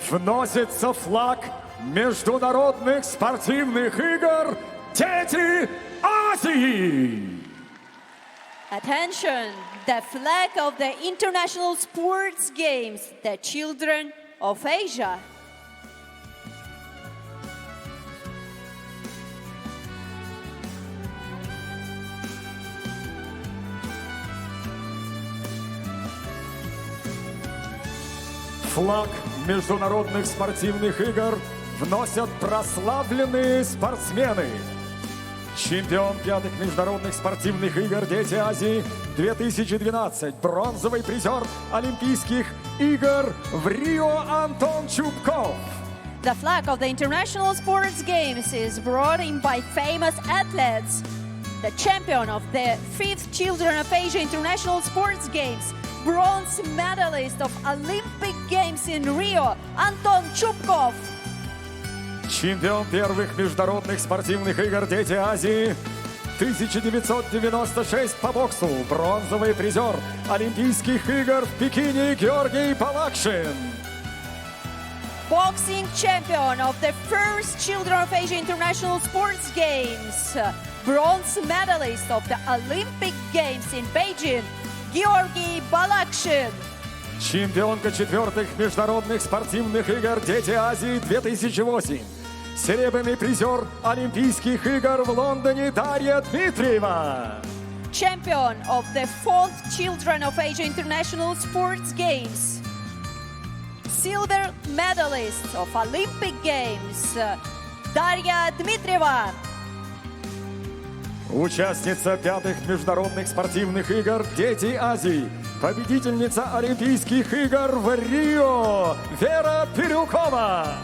Вносится флаг международных спортивных игр «Дети Азии».
Attention, the flag of the International Sports Games, the Children of Asia.
Флаг международных спортивных игр вносят прославленные спортсмены. Чемпион 5-х международных спортивных игр «Дети Азии» 2012, бронзовый призер Олимпийских игр в Рио Антон Чубков.
The flag of the International Sports Games is brought in by famous athletes. The champion of the 5th Children of Asia International Sports Games, bronze medalist of Olympic Games in Rio, Anton Chubkov.
Чемпион первых международных спортивных игр «Дети Азии» 1996 по боксу, бронзовый призер Олимпийских игр в Пекине Георгий Балакшин.
Boxing champion of the first Children of Asia International Sports Games, bronze medalist of the Olympic Games in Beijing, Georgy Balakshin.
Чемпионка 4-х международных спортивных игр «Дети Азии» 2008. Серебряный призер Олимпийских игр в Лондоне Дарья Дмитриева.
Champion of the 4th Children of Asia International Sports Games. Silver medalist of Olympic Games, Дарья Дмитриева.
Участница 5-х международных спортивных игр «Дети Азии». Победительница Олимпийских игр в Рио Вера Бирюкова.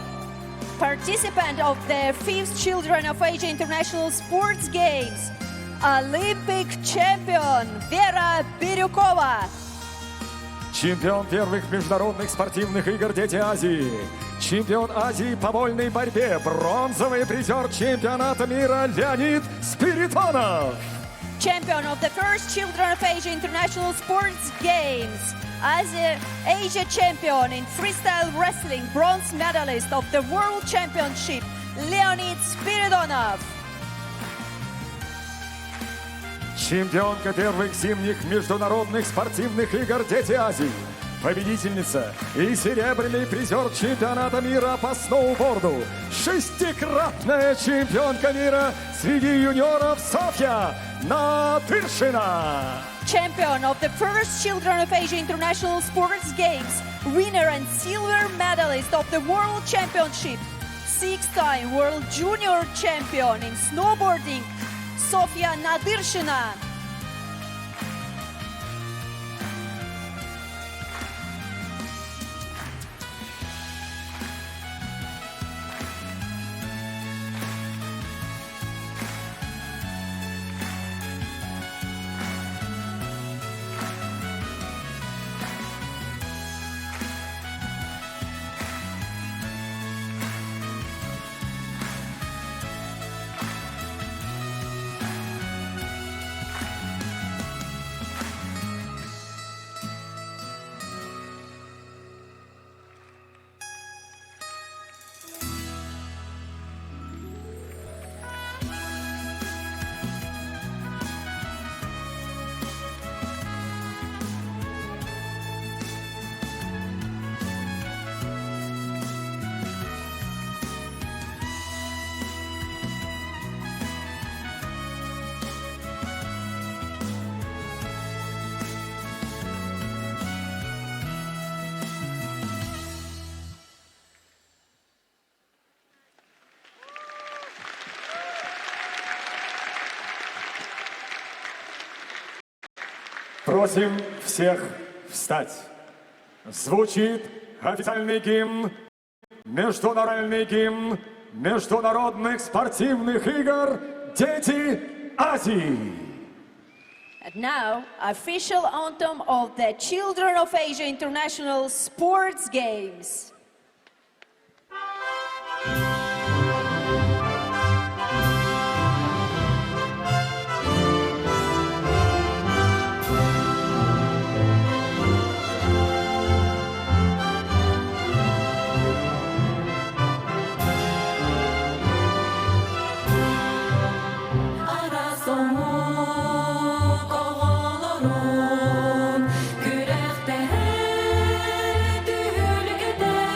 Participant of the 5th Children of Asia International Sports Games, Olympic champion Вера Бирюкова.
Чемпион первых международных спортивных игр «Дети Азии». Чемпион Азии по вольной борьбе. Бронзовый призер чемпионата мира Леонид Спиридонов.
Champion of the 1st Children of Asia International Sports Games. Asia champion in freestyle wrestling. Bronze medalist of the World Championship, Leonid Spiridonov.
Чемпионка первых зимних международных спортивных игр «Дети Азии». Победительница и серебряный призер чемпионата мира по сноуборду. 6-кратная чемпионка мира среди юниоров Софья Надыршина.
Champion of the 1st Children of Asia International Sports Games. Winner and silver medalist of the World Championship. 6-time World Junior Champion in snowboarding, Sofia Nadyrshina.
Просим всех встать. Звучит официальный гимн, международный гимн международных спортивных игр «Дети Азии».
And now, official anthem of the Children of Asia International Sports Games.
Күрәхтә, түлгедә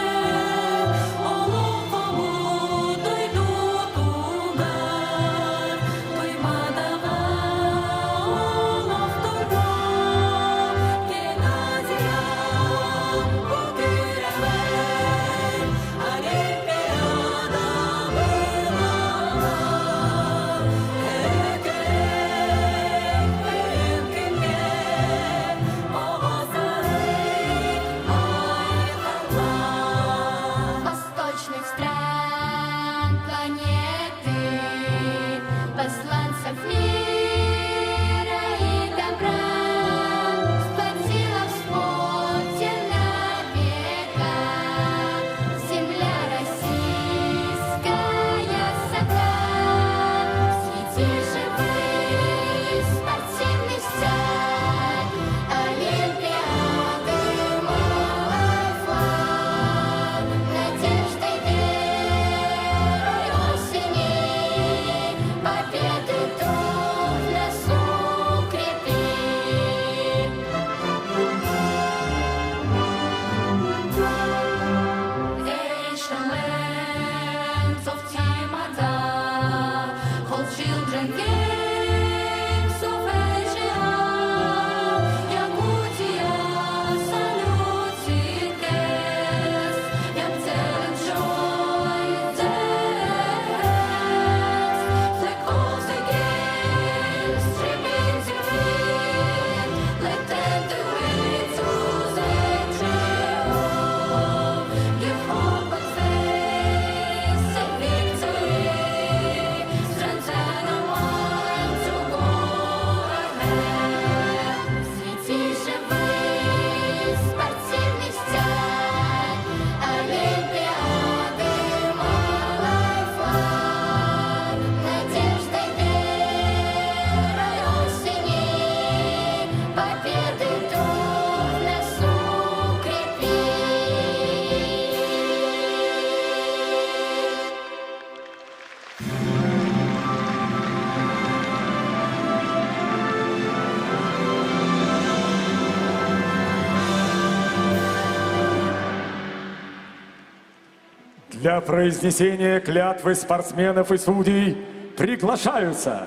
Для произнесения клятвы спортсменов и судей приглашаются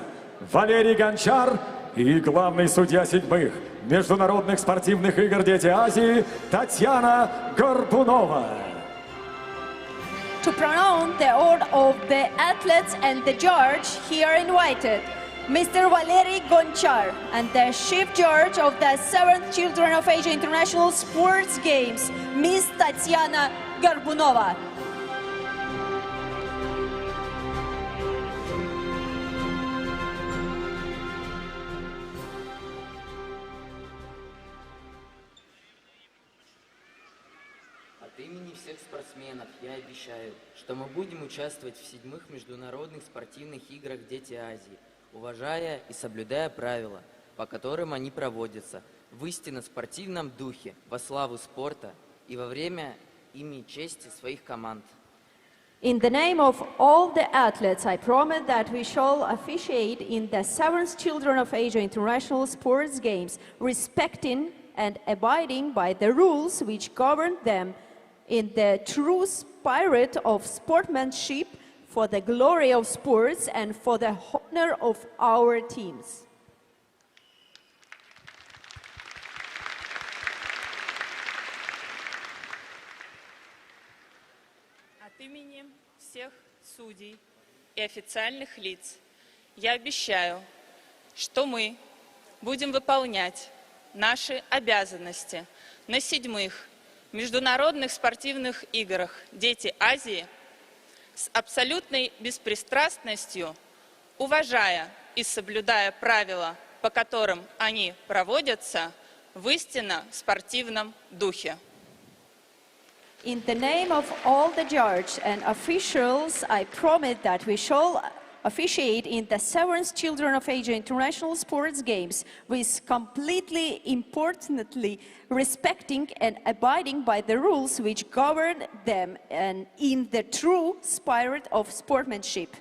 Валерий Гончар и главный судья седьмых международных спортивных игр «Дети Азии» Татьяна Горбунова.
To pronounce the order of the athletes and the judge here invited, Mr. Valery Gonchar and the chief judge of the 7th Children of Asia International Sports Games, Ms. Tatiana Gorbunova.
От имени всех спортсменов я обещаю, что мы будем участвовать в 7-х международных спортивных играх «Дети Азии», уважая и соблюдая правила, по которым они проводятся, в истинно спортивном духе, во славу спорта и во время ими чести своих команд.
In the name of all the athletes, I promise that we shall officiate in the 7th Children of Asia International Sports Games, respecting and abiding by the rules which govern them in the true spirit of sportsmanship, for the glory of sports and for the honor of our teams.
От имени всех судей и официальных лиц я обещаю, что мы будем выполнять наши обязанности на 7-х международных спортивных играх «Дети Азии» с абсолютной беспристрастностью, уважая и соблюдая правила, по которым они проводятся, в истинно спортивном духе.
In the name of all the judges and officials, I promise that we shall officiate in the 7th Children of Asia International Sports Games with completely importantly respecting and abiding by the rules which govern them and in the true spirit of sportsmanship.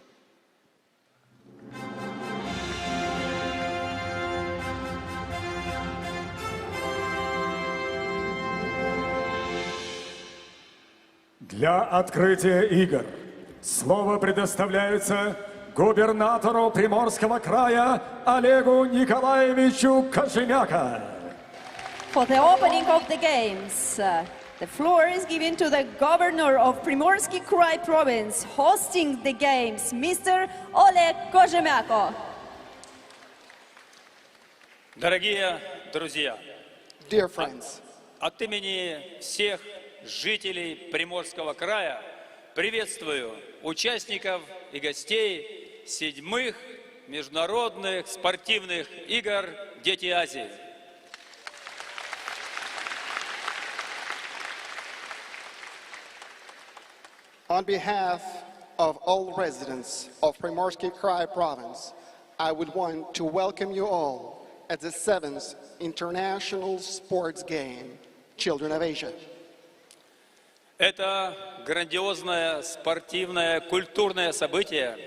Для открытия игр слово предоставляется губернатору Приморского края Олегу Николаевичу Кожемяка.
For the opening of the games, the floor is given to the governor of Primorsky Krai province, hosting the games, Mr. Oleg Kожemyako.
Дорогие друзья,
Dear friends,
от имени всех жителей Приморского края приветствую участников и гостей 7-х международных спортивных игр «Дети Азии».
on behalf of all residents of Primorsky Krai province, I would want to welcome you all at the 7th International Sports Game, Children of Asia.
Это грандиозное спортивное культурное событие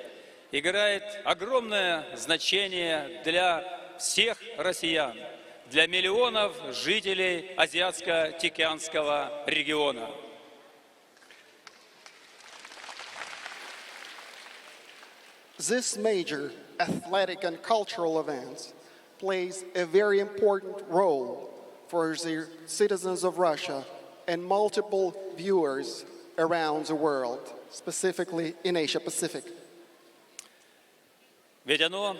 играет огромное значение для всех россиян, для миллионов жителей Азиатско-Тихоокеанского региона.
This major athletic and cultural event plays a very important role for the citizens of Russia and multiple viewers around the world, specifically in Asia-Pacific.
Ведь оно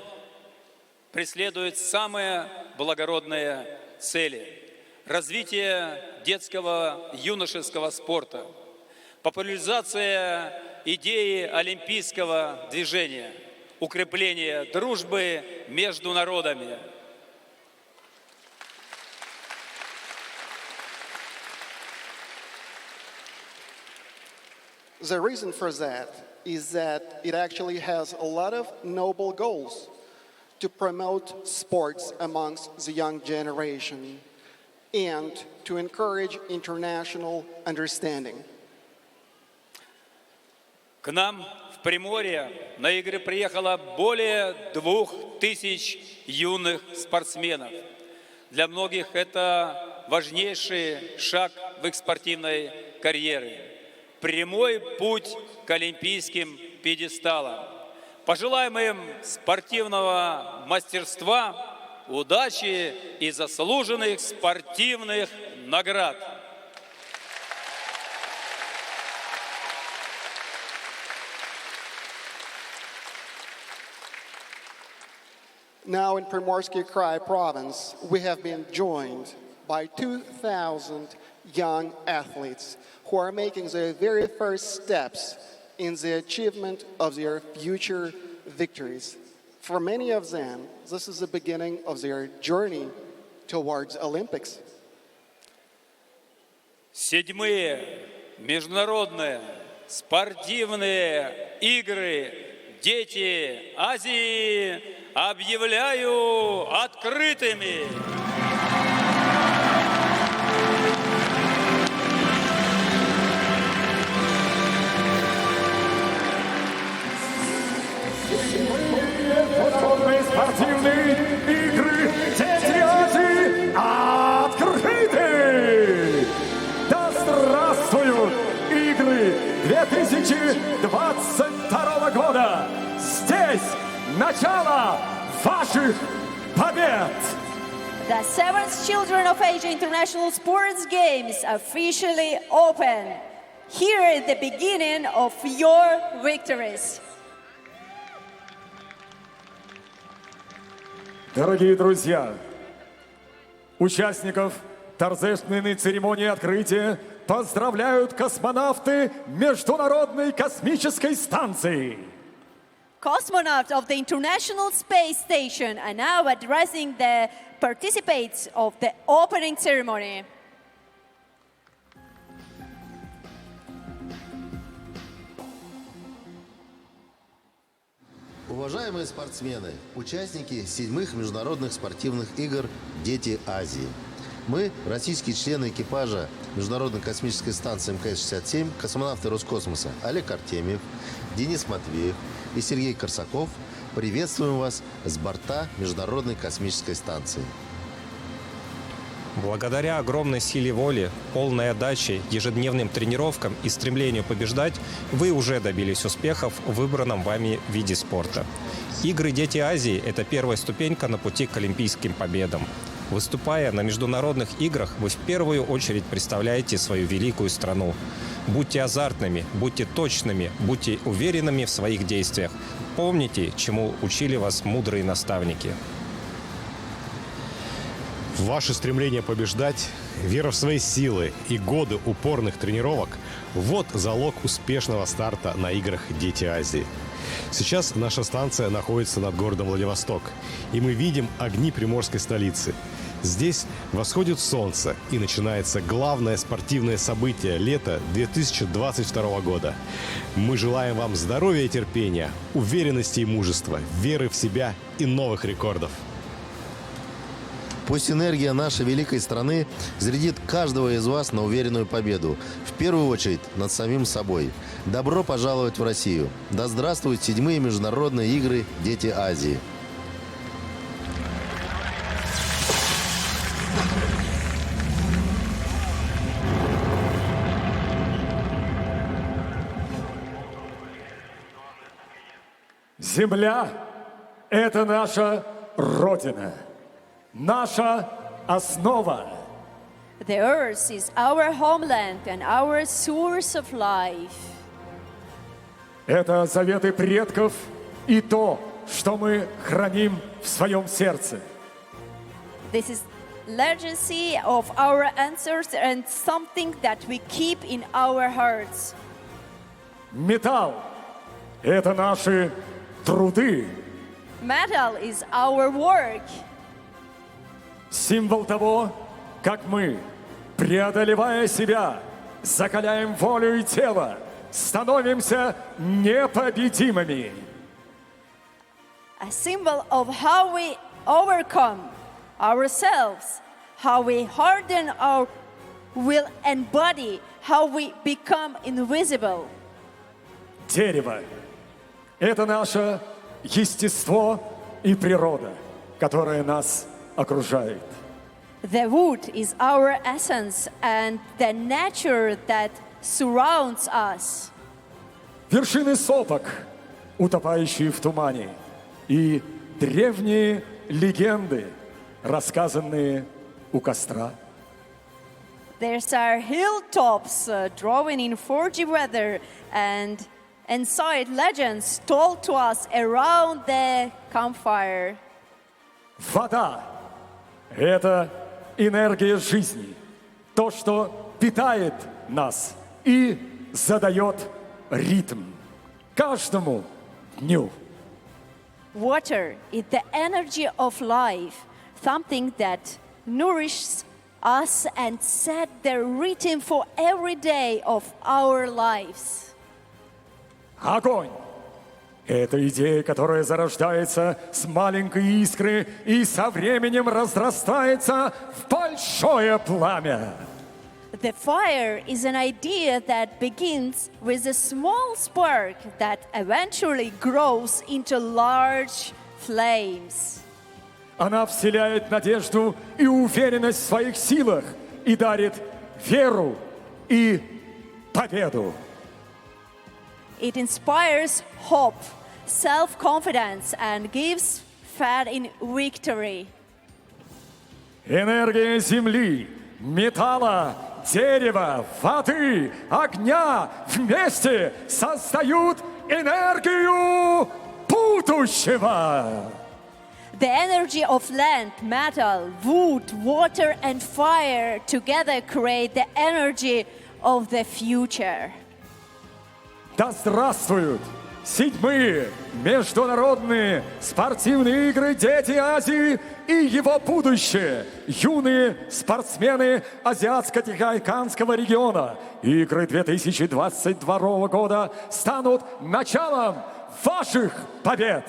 преследует самые благородные цели: развитие детского юношеского спорта, популяризация идеи олимпийского движения, укрепление дружбы между народами.
The reason for that is that it actually has a lot of noble goals to promote sports amongst the young generation and to encourage international understanding.
К нам в Приморье на игры приехало более 2000 юных спортсменов. Для многих это важнейший шаг в их спортивной карьере. прямой путь к олимпийским пьедесталам. Пожелаем им спортивного мастерства, удачи и заслуженных спортивных наград.
Now in Primorsky Krai province, we have been joined by 2,000 young athletes who are making their very first steps in the achievement of their future victories. For many of them, this is the beginning of their journey towards Olympics.
Седьмые международные спортивные игры «Дети Азии» объявляю открытыми.
Международные спортивные игры «Дети Азии» открыты! Да здравствуют игры 2022 года! Здесь начало ваших побед!
The 7th Children of Asia International Sports Games officially open. Here is the beginning of your victories.
Дорогие друзья, участников торжественной церемонии открытия поздравляют космонавты Международной космической станции.
Cosmonauts of the International Space Station are now addressing the participants of the opening ceremony.
Уважаемые спортсмены, участники 7-х международных спортивных игр «Дети Азии». Мы, российские члены экипажа Международной космической станции МКС-67, космонавты Роскосмоса Олег Артемьев, Денис Матвеев и Сергей Корсаков, приветствуем вас с борта Международной космической станции.
Благодаря огромной силе воли, полной отдаче, ежедневным тренировкам и стремлению побеждать, вы уже добились успехов в выбранном вами виде спорта. Игры «Дети Азии» – это первая ступенька на пути к олимпийским победам. Выступая на международных играх, вы в первую очередь представляете свою великую страну. Будьте азартными, будьте точными, будьте уверенными в своих действиях. Помните, чему учили вас мудрые наставники.
Ваше стремление побеждать, вера в свои силы и годы упорных тренировок – вот залог успешного старта на играх «Дети Азии». Сейчас наша станция находится над городом Владивосток, и мы видим огни приморской столицы. Здесь восходит солнце, и начинается главное спортивное событие лета 2022 года. Мы желаем вам здоровья и терпения, уверенности и мужества, веры в себя и новых рекордов.
Пусть энергия нашей великой страны зарядит каждого из вас на уверенную победу. В первую очередь над самим собой. Добро пожаловать в Россию. Да здравствуют 7-е международные игры «Дети Азии».
Земля – это наша Родина. Наша основа.
The earth is our homeland and our source of life.
Это заветы предков и то, что мы храним в своем сердце.
This is legacy of our ancestors and something that we keep in our hearts.
Металл – это наши труды.
Metal is our work.
Символ того, как мы, преодолевая себя, закаляем волю и тело, становимся непобедимыми.
A symbol of how we overcome ourselves, how we harden our will and body, how we become invisible.
Дерево – это наше естество и природа, которая нас окружает.
The wood is our essence and the nature that surrounds us.
Вершины сопок, утопающие в тумане, и древние легенды, рассказанные у костра.
There's our hilltops drawing in foggy weather and inside legends told to us around the campfire.
Вода – это энергия жизни, то, что питает нас и задает ритм каждому дню.
Water is the energy of life, something that nourishes us and set the rhythm for every day of our lives.
Огонь – это идея, которая зарождается с маленькой искры и со временем разрастается в большое пламя.
The fire is an idea that begins with a small spark that eventually grows into large flames.
Она вселяет надежду и уверенность в своих силах и дарит веру и победу.
It inspires hope, self-confidence, and gives faith in victory.
Энергия земли, металла, дерева, воды, огня вместе создают энергию будущего.
The energy of land, metal, wood, water, and fire together create the energy of the future.
Да здравствуют седьмые международные спортивные игры «Дети Азии» и его будущее. Юные спортсмены Азиатско-Тихоокеанского региона. Игры 2022 года станут началом ваших побед.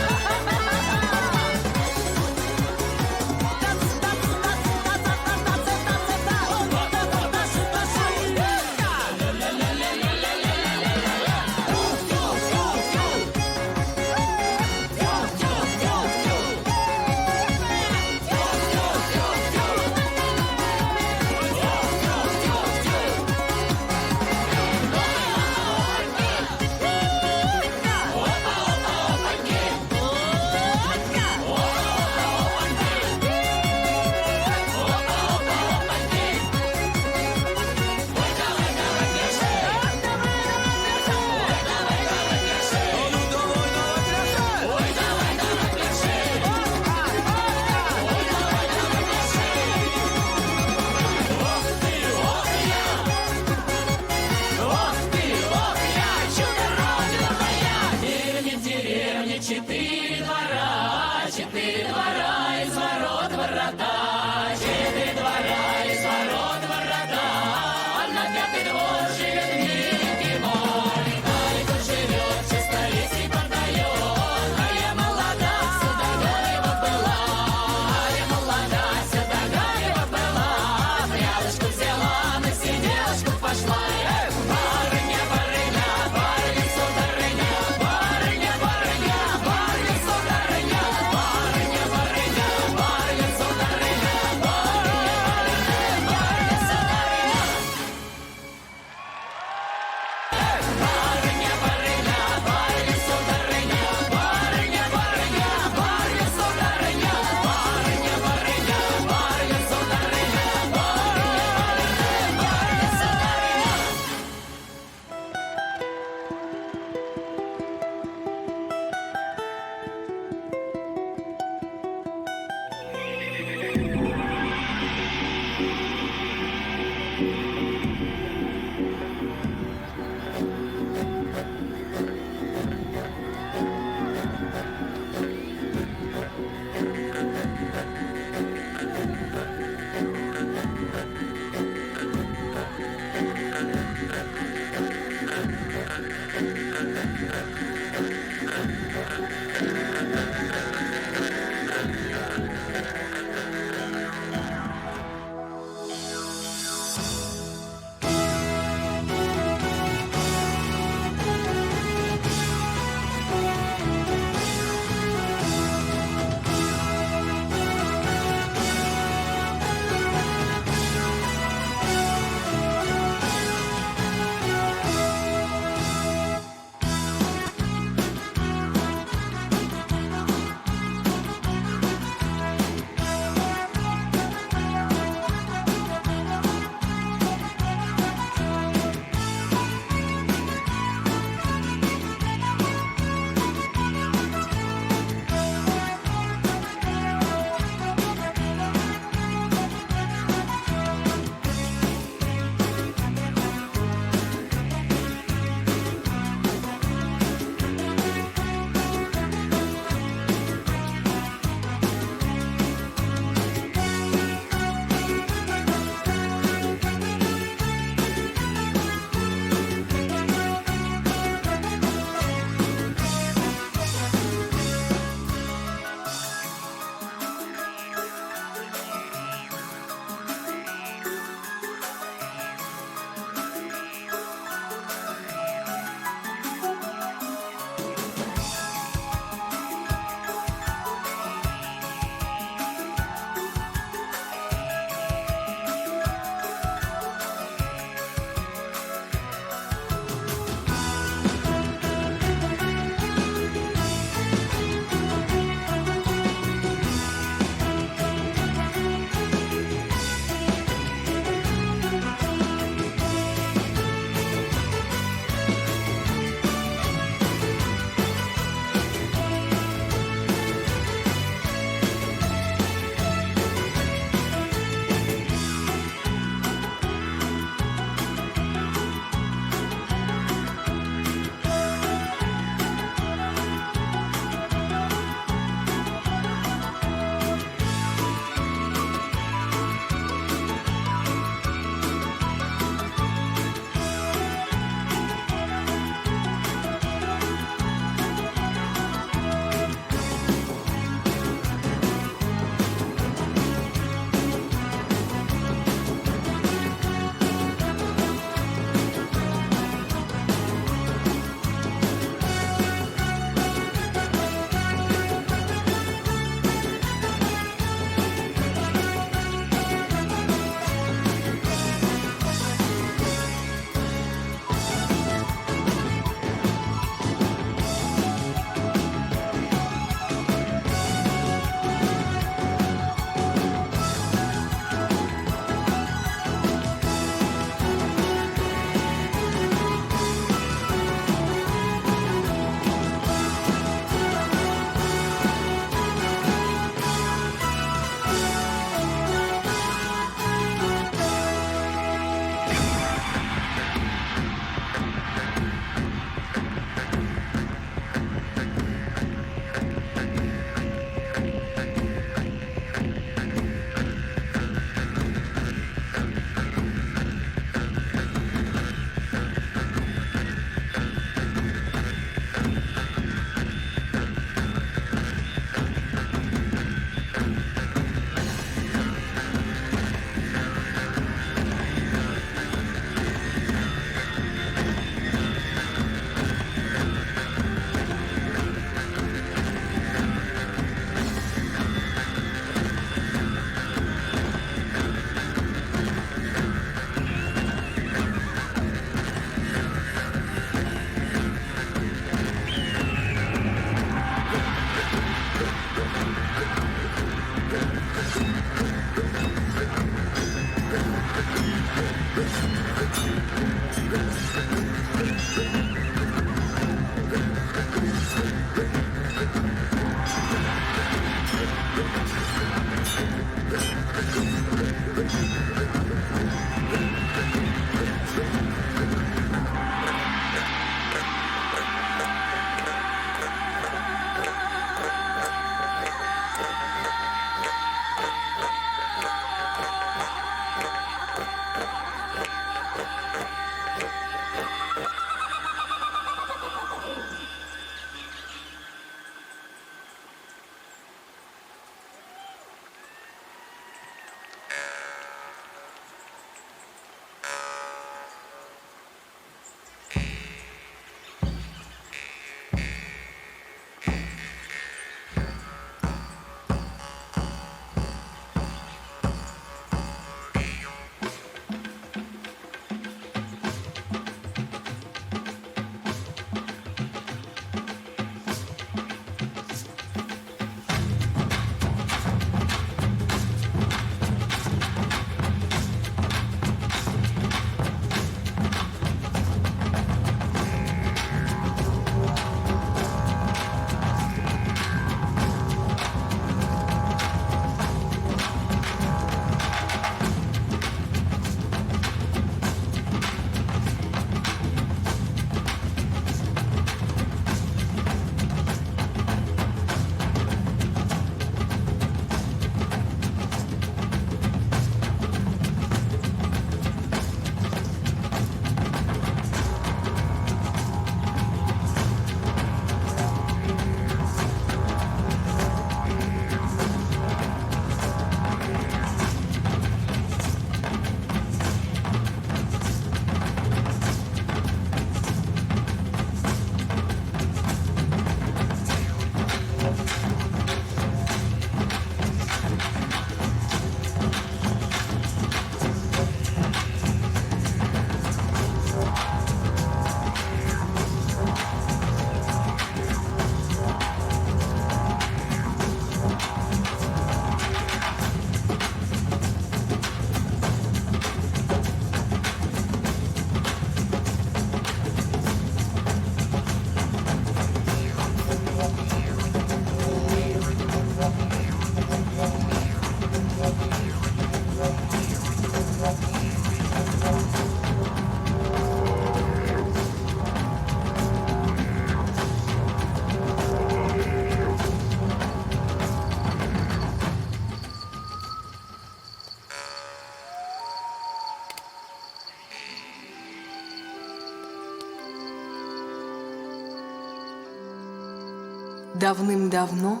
Давным-давно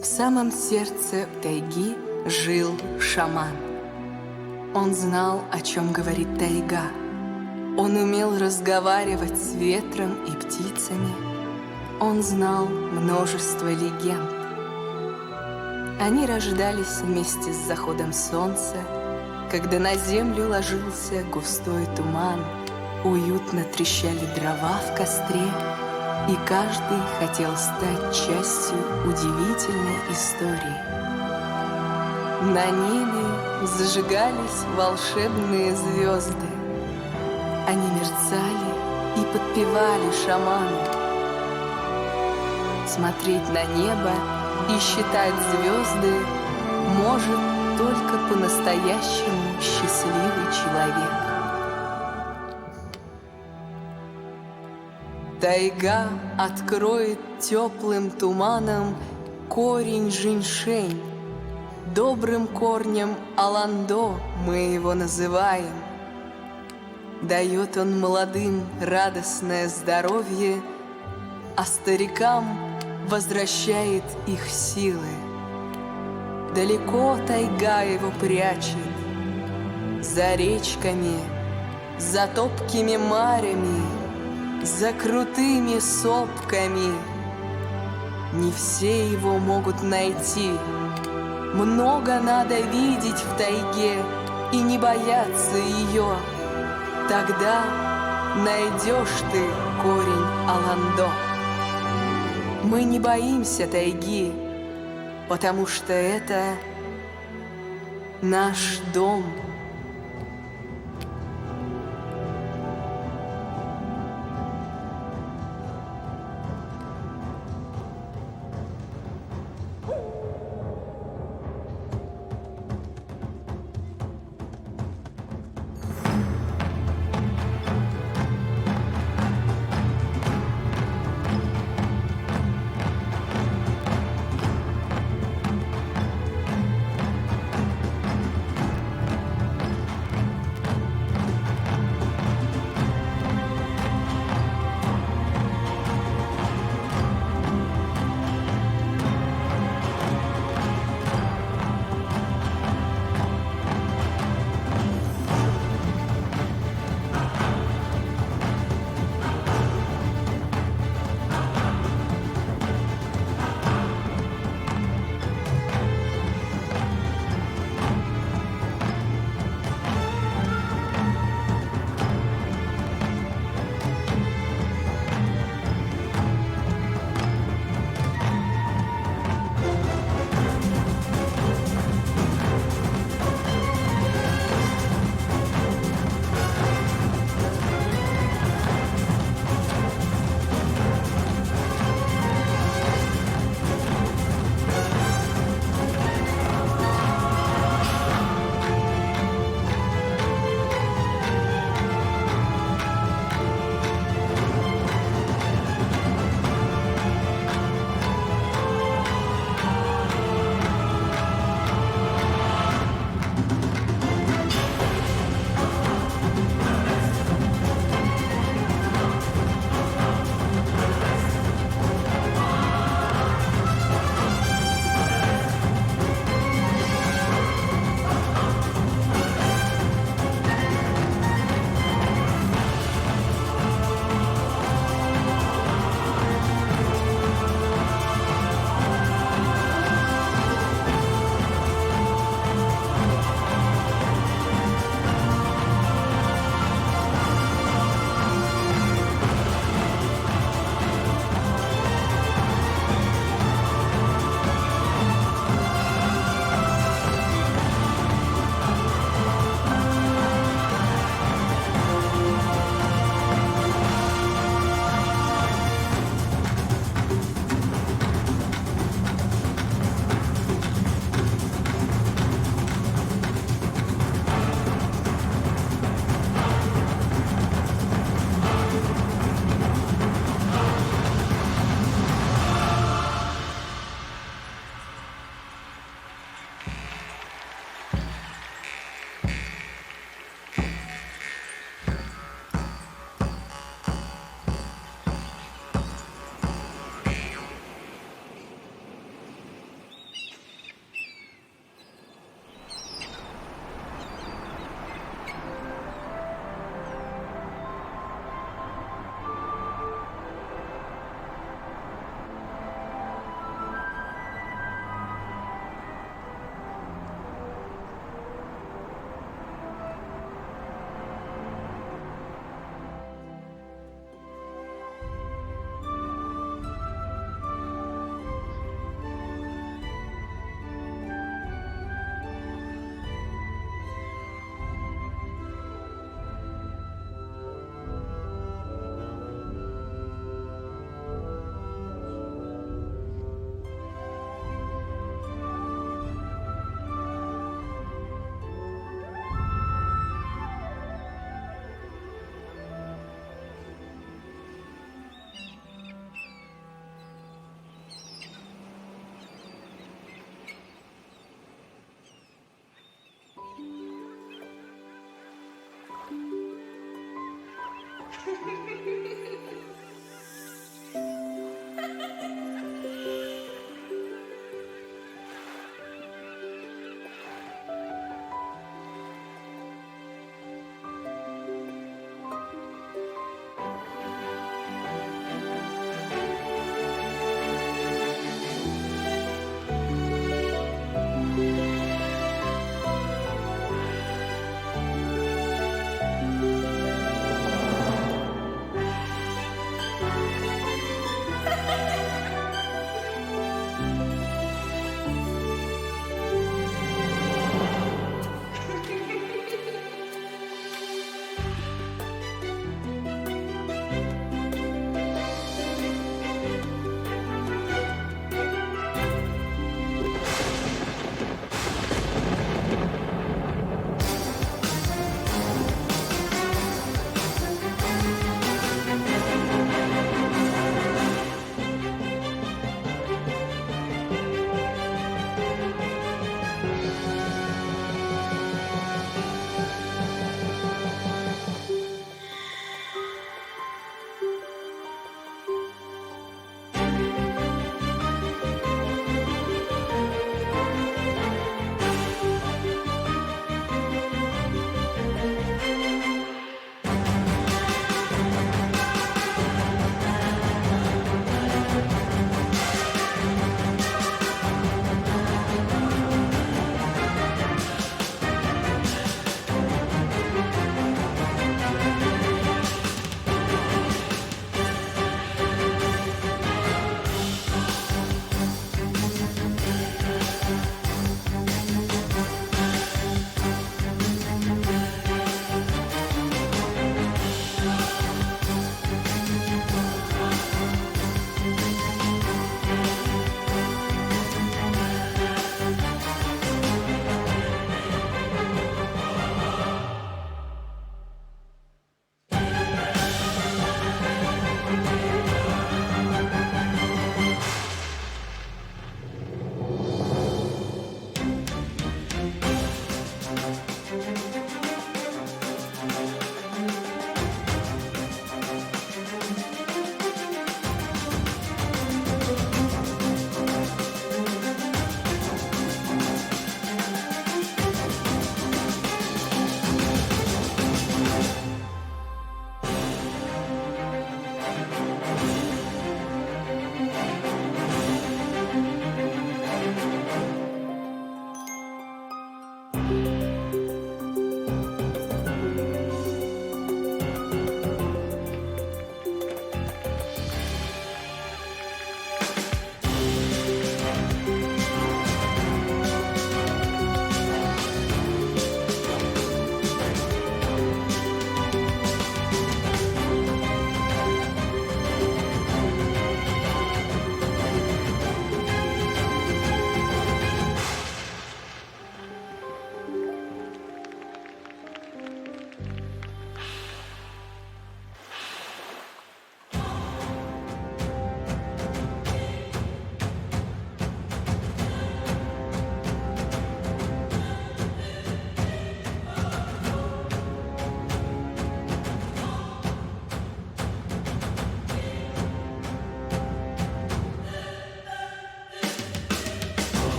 в самом сердце тайги жил шаман. Он знал, о чем говорит тайга. Он умел разговаривать с ветром и птицами. Он знал множество легенд. Они рождались вместе с заходом солнца, когда на землю ложился густой туман, уютно трещали дрова в костре, и каждый хотел стать частью удивительной истории. На небе зажигались волшебные звезды. Они мерцали и подпевали шаману. Смотреть на небо и считать звезды может только по-настоящему счастливый человек. Тайга откроет теплым туманом корень женьшень. Добрым корнем аландо мы его называем. Дает он молодым радостное здоровье, а старикам возвращает их силы. Далеко тайга его прячет, за речками, за топкими марями, за крутыми сопками. Не все его могут найти. Много надо видеть в тайге и не бояться ее. Тогда найдешь ты корень аландо. Мы не боимся тайги, потому что это наш дом.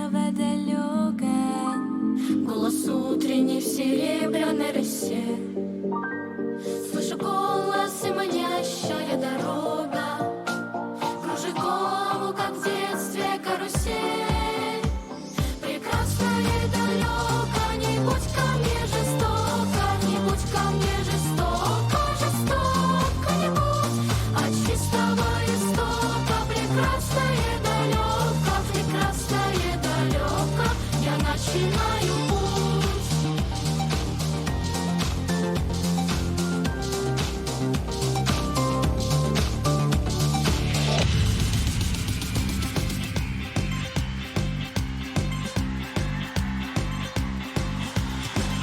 далекого далека. Голос утренний в серебряной росе. Слышу голос и манящая дорога. Кружит голову, как в детстве карусель. Прекрасно и далеко, не будь ко мне жестоко, не будь ко мне жестоко, жестоко не будь, от чистого истока. Прекрасно и далеко, прекрасно и далеко, я начинаю путь.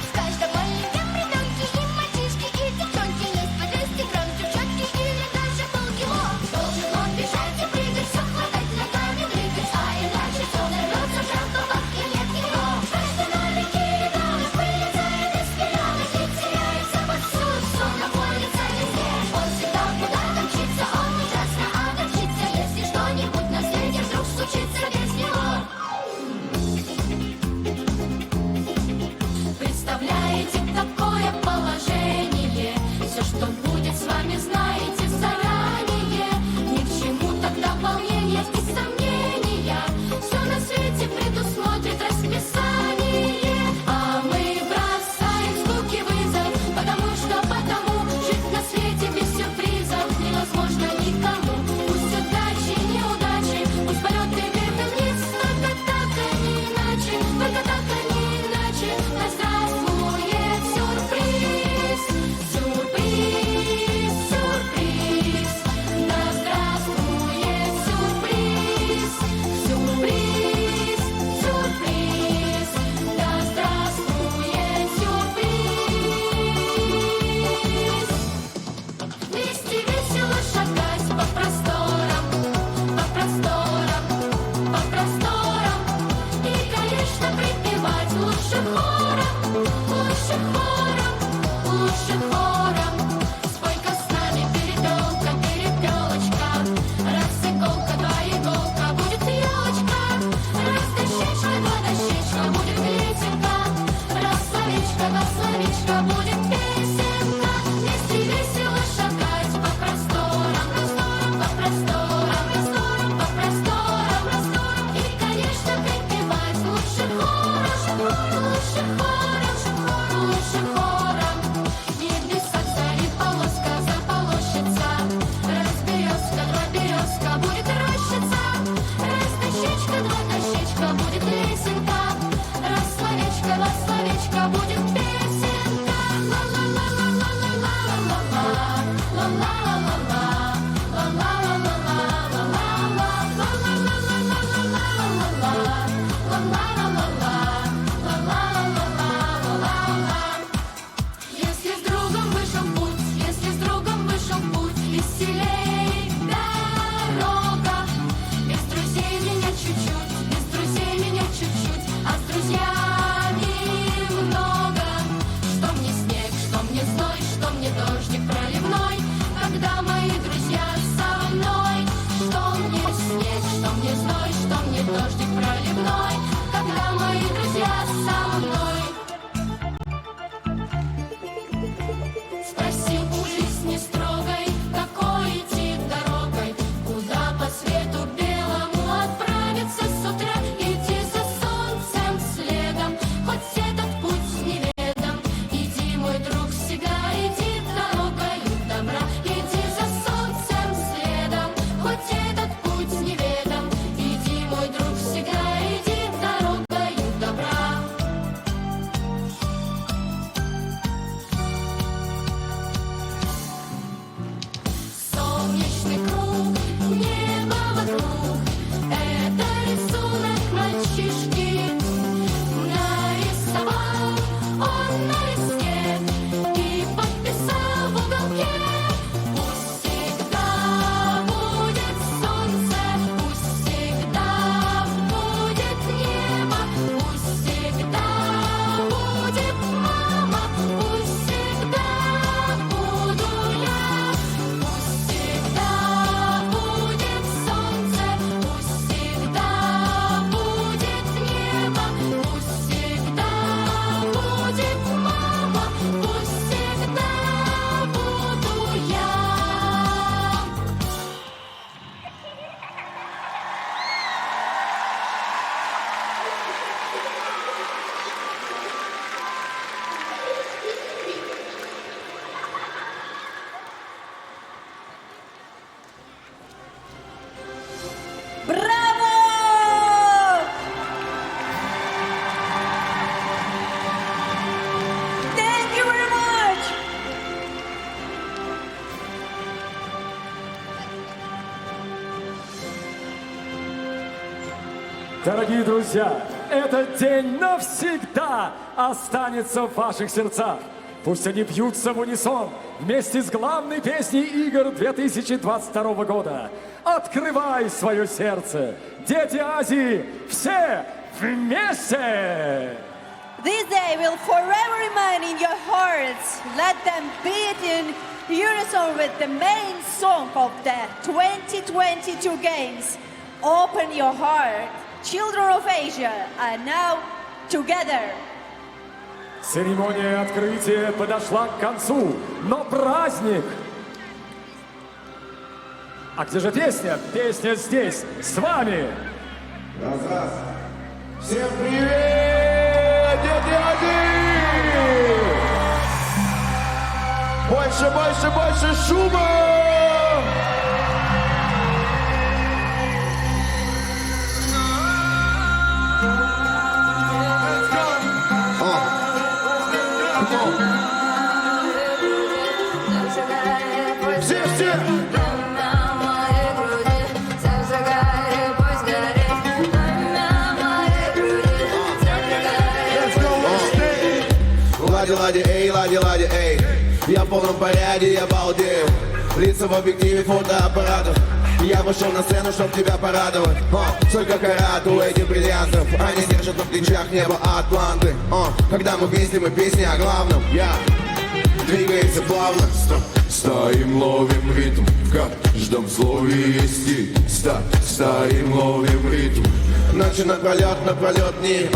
В каждом маленьком ребенке и мальчишки, и девчонки есть подростки, девчонки или даже полкило. Должен он бежать и прыгать, все хватать ногами, дрыгать, а иначе все взорвется, жертва и нет его. Каждый маленький ребенок вылезает из пеленок и теряется повсюду, все находится везде. Он всегда куда-то мчится, он ужасно огорчится, если что-нибудь на свете вдруг случится без него. Представляете, какое положение? Все, что будет с вами, знаете заранее. Ни к чему тогда волнения и сомнения. Все на свете предусмотрит расписание. А мы бросаем скуки вызов, потому жить на свете без сюрпризов невозможно никому. Пусть удачи, неудачи, пусть полеты вверх и вниз, только так и не иначе, только так и не иначе. Да здравствует сюрприз, сюрприз, сюрприз. Да здравствует сюрприз, сюрприз, сюрприз. Да здравствует сюрприз. Вместе весело шагать по просторам, по просторам, по просторам. И, конечно, припевать лучше хором, лучше хором, лучше хором. Спой-ка с нами, перепелка, перепелочка. Раз иголка, два иголка, будет елочка. Раз дощечка, два дощечка, будет лесенка. Раз словечко, два словечка, будет песенка. Вместе весело шагать по просторам, по просторам, по просторам. И, конечно, припевать лучше хором, лучше хором, лучше хором. В небесах зари полоска заполощется. Раз березка, два березка, будет рощица. Раз дощечка, два дощечка, будет лесенка. Раз словечко, два словечка, будет песенка. Если с другом вышел путь, если с другом вышел путь, веселей дорога. Без друзей меня чуть-чуть, без друзей меня чуть-чуть, а с друзьями много. Что мне снег, что мне зной, что мне дождик проливной, когда мои друзья со мной. Что мне снег, что мне зной, что мне дождик проливной, когда мои друзья со мной. Спросил у жизни строгой, какой идти дорогой, куда по свету белому отправиться с утра. Иди за солнцем следом, хоть этот путь неведом. Иди, мой друг, всегда иди дорогою добра. Иди за солнцем следом, хоть этот путь неведом. Иди, мой друг, всегда
Дорогие друзья, этот день навсегда останется в ваших сердцах. Пусть они бьются в унисон вместе с главной песней игр 2022 года. Открывай свое сердце, дети Азии, все вместе!
This day will forever remain in your hearts. Let them beat in unison with the main song of the 2022 Games. Open your heart. Children of Asia are now together.
Церемония открытия подошла к концу, но праздник... А где же песня? Песня здесь, с вами!
Раз. Всем привет, дети Азии! Больше шума! Все! Лади, эй. Я в полном порядке, я балдею. Лица в объективе фотоаппаратов. Я вышел на сцену, чтоб тебя порадовать. Сколько карат у этих бриллиантов. Они держат на плечах небо Атланты. Когда мы вместе, мы песни о главном. Двигается плавно. Стоим, ловим ритм. В каждом слове есть стиль. Стоим, ловим ритм. Ночи напролет дни.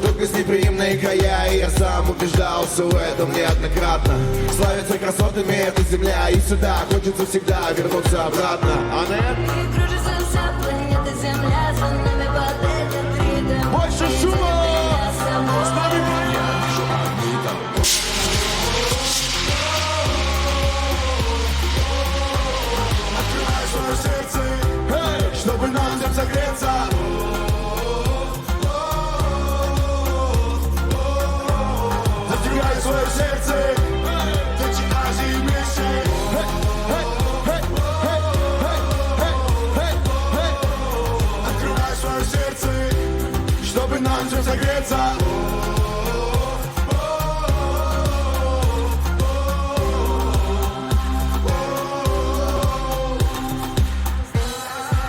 Только с неприимные края. И я сам убеждался в этом неоднократно. Славится красотами эта земля. И сюда хочется всегда вернуться обратно.
И кружится вся планета Земля. За нами под этот ритм.
Больше шума! С нами открывай свое сердце, чтобы нам всем согреться. Зажигай свое сердце, дети Азии вместе. Открывай свое сердце, чтобы нам всем согреться.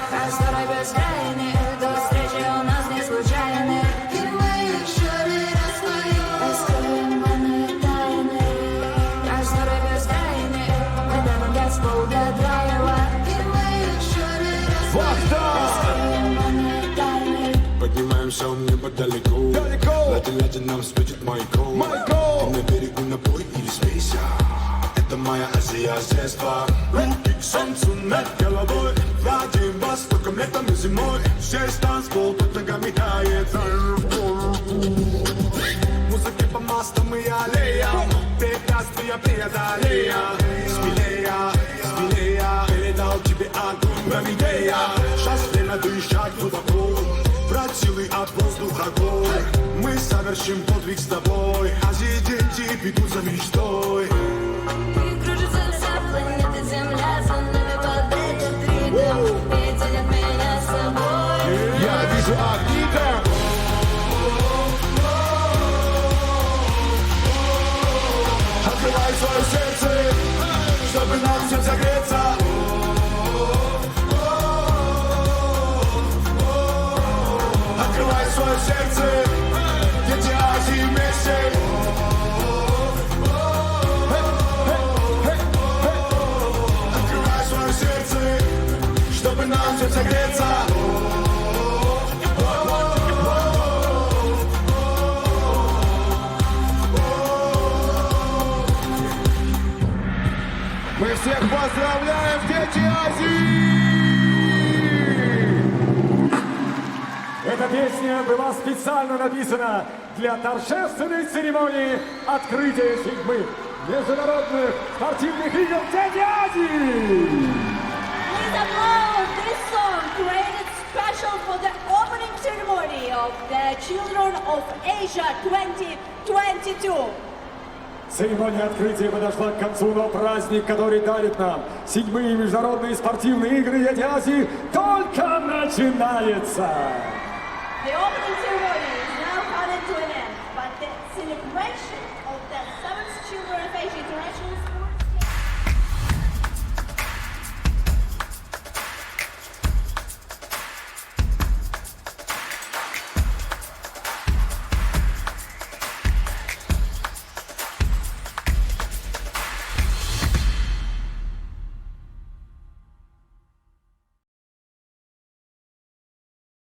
Просторы бескрайние, до встречи у нас не случайны. И мы еще не раскроем иные тайны. Просторы бескрайние, это нам Господь для драйва. И мы еще не раскроем иные тайны.
Поднимаемся в небо далеко. Лади, нам светит маяком. Ты на берегу, на бой или смейся. Это моя Азия с детства. Руки к солнцу над головой. Владеем востоком, летом и зимой. Здесь танцпол под ногами тает. Музыки по мостам и аллеям. Препятствия преодолея. Смелее, передал тебе огонь Прометея. Сейчас время дышать глубоко. Брать силы от воздуха гор. Мы совершим подвиг с тобой. Азии дети бегут за мечтой.
И кружится вся планета Земля. За нами под этот ритм. И тянет меня с собой.
Я вижу огни там. Открывай свое сердце, чтобы нам всем согреться. Открывай свое сердце, дети Азии вместе. Открывай свое сердце, чтобы нам всем согреться. Мы всех поздравляем, дети Азии!
Эта песня была специально написана для торжественной церемонии открытия 7-х международных спортивных игр «Дети Азии».
Please applaud this song created special for the opening ceremony of the Children of Asia 2022.
Церемония открытия подошла к концу, но праздник, который дарит нам 7-е международные спортивные игры «Дети Азии», только начинается.
The opening ceremony is now coming to an end, but the celebration of the 7th Children of Asia International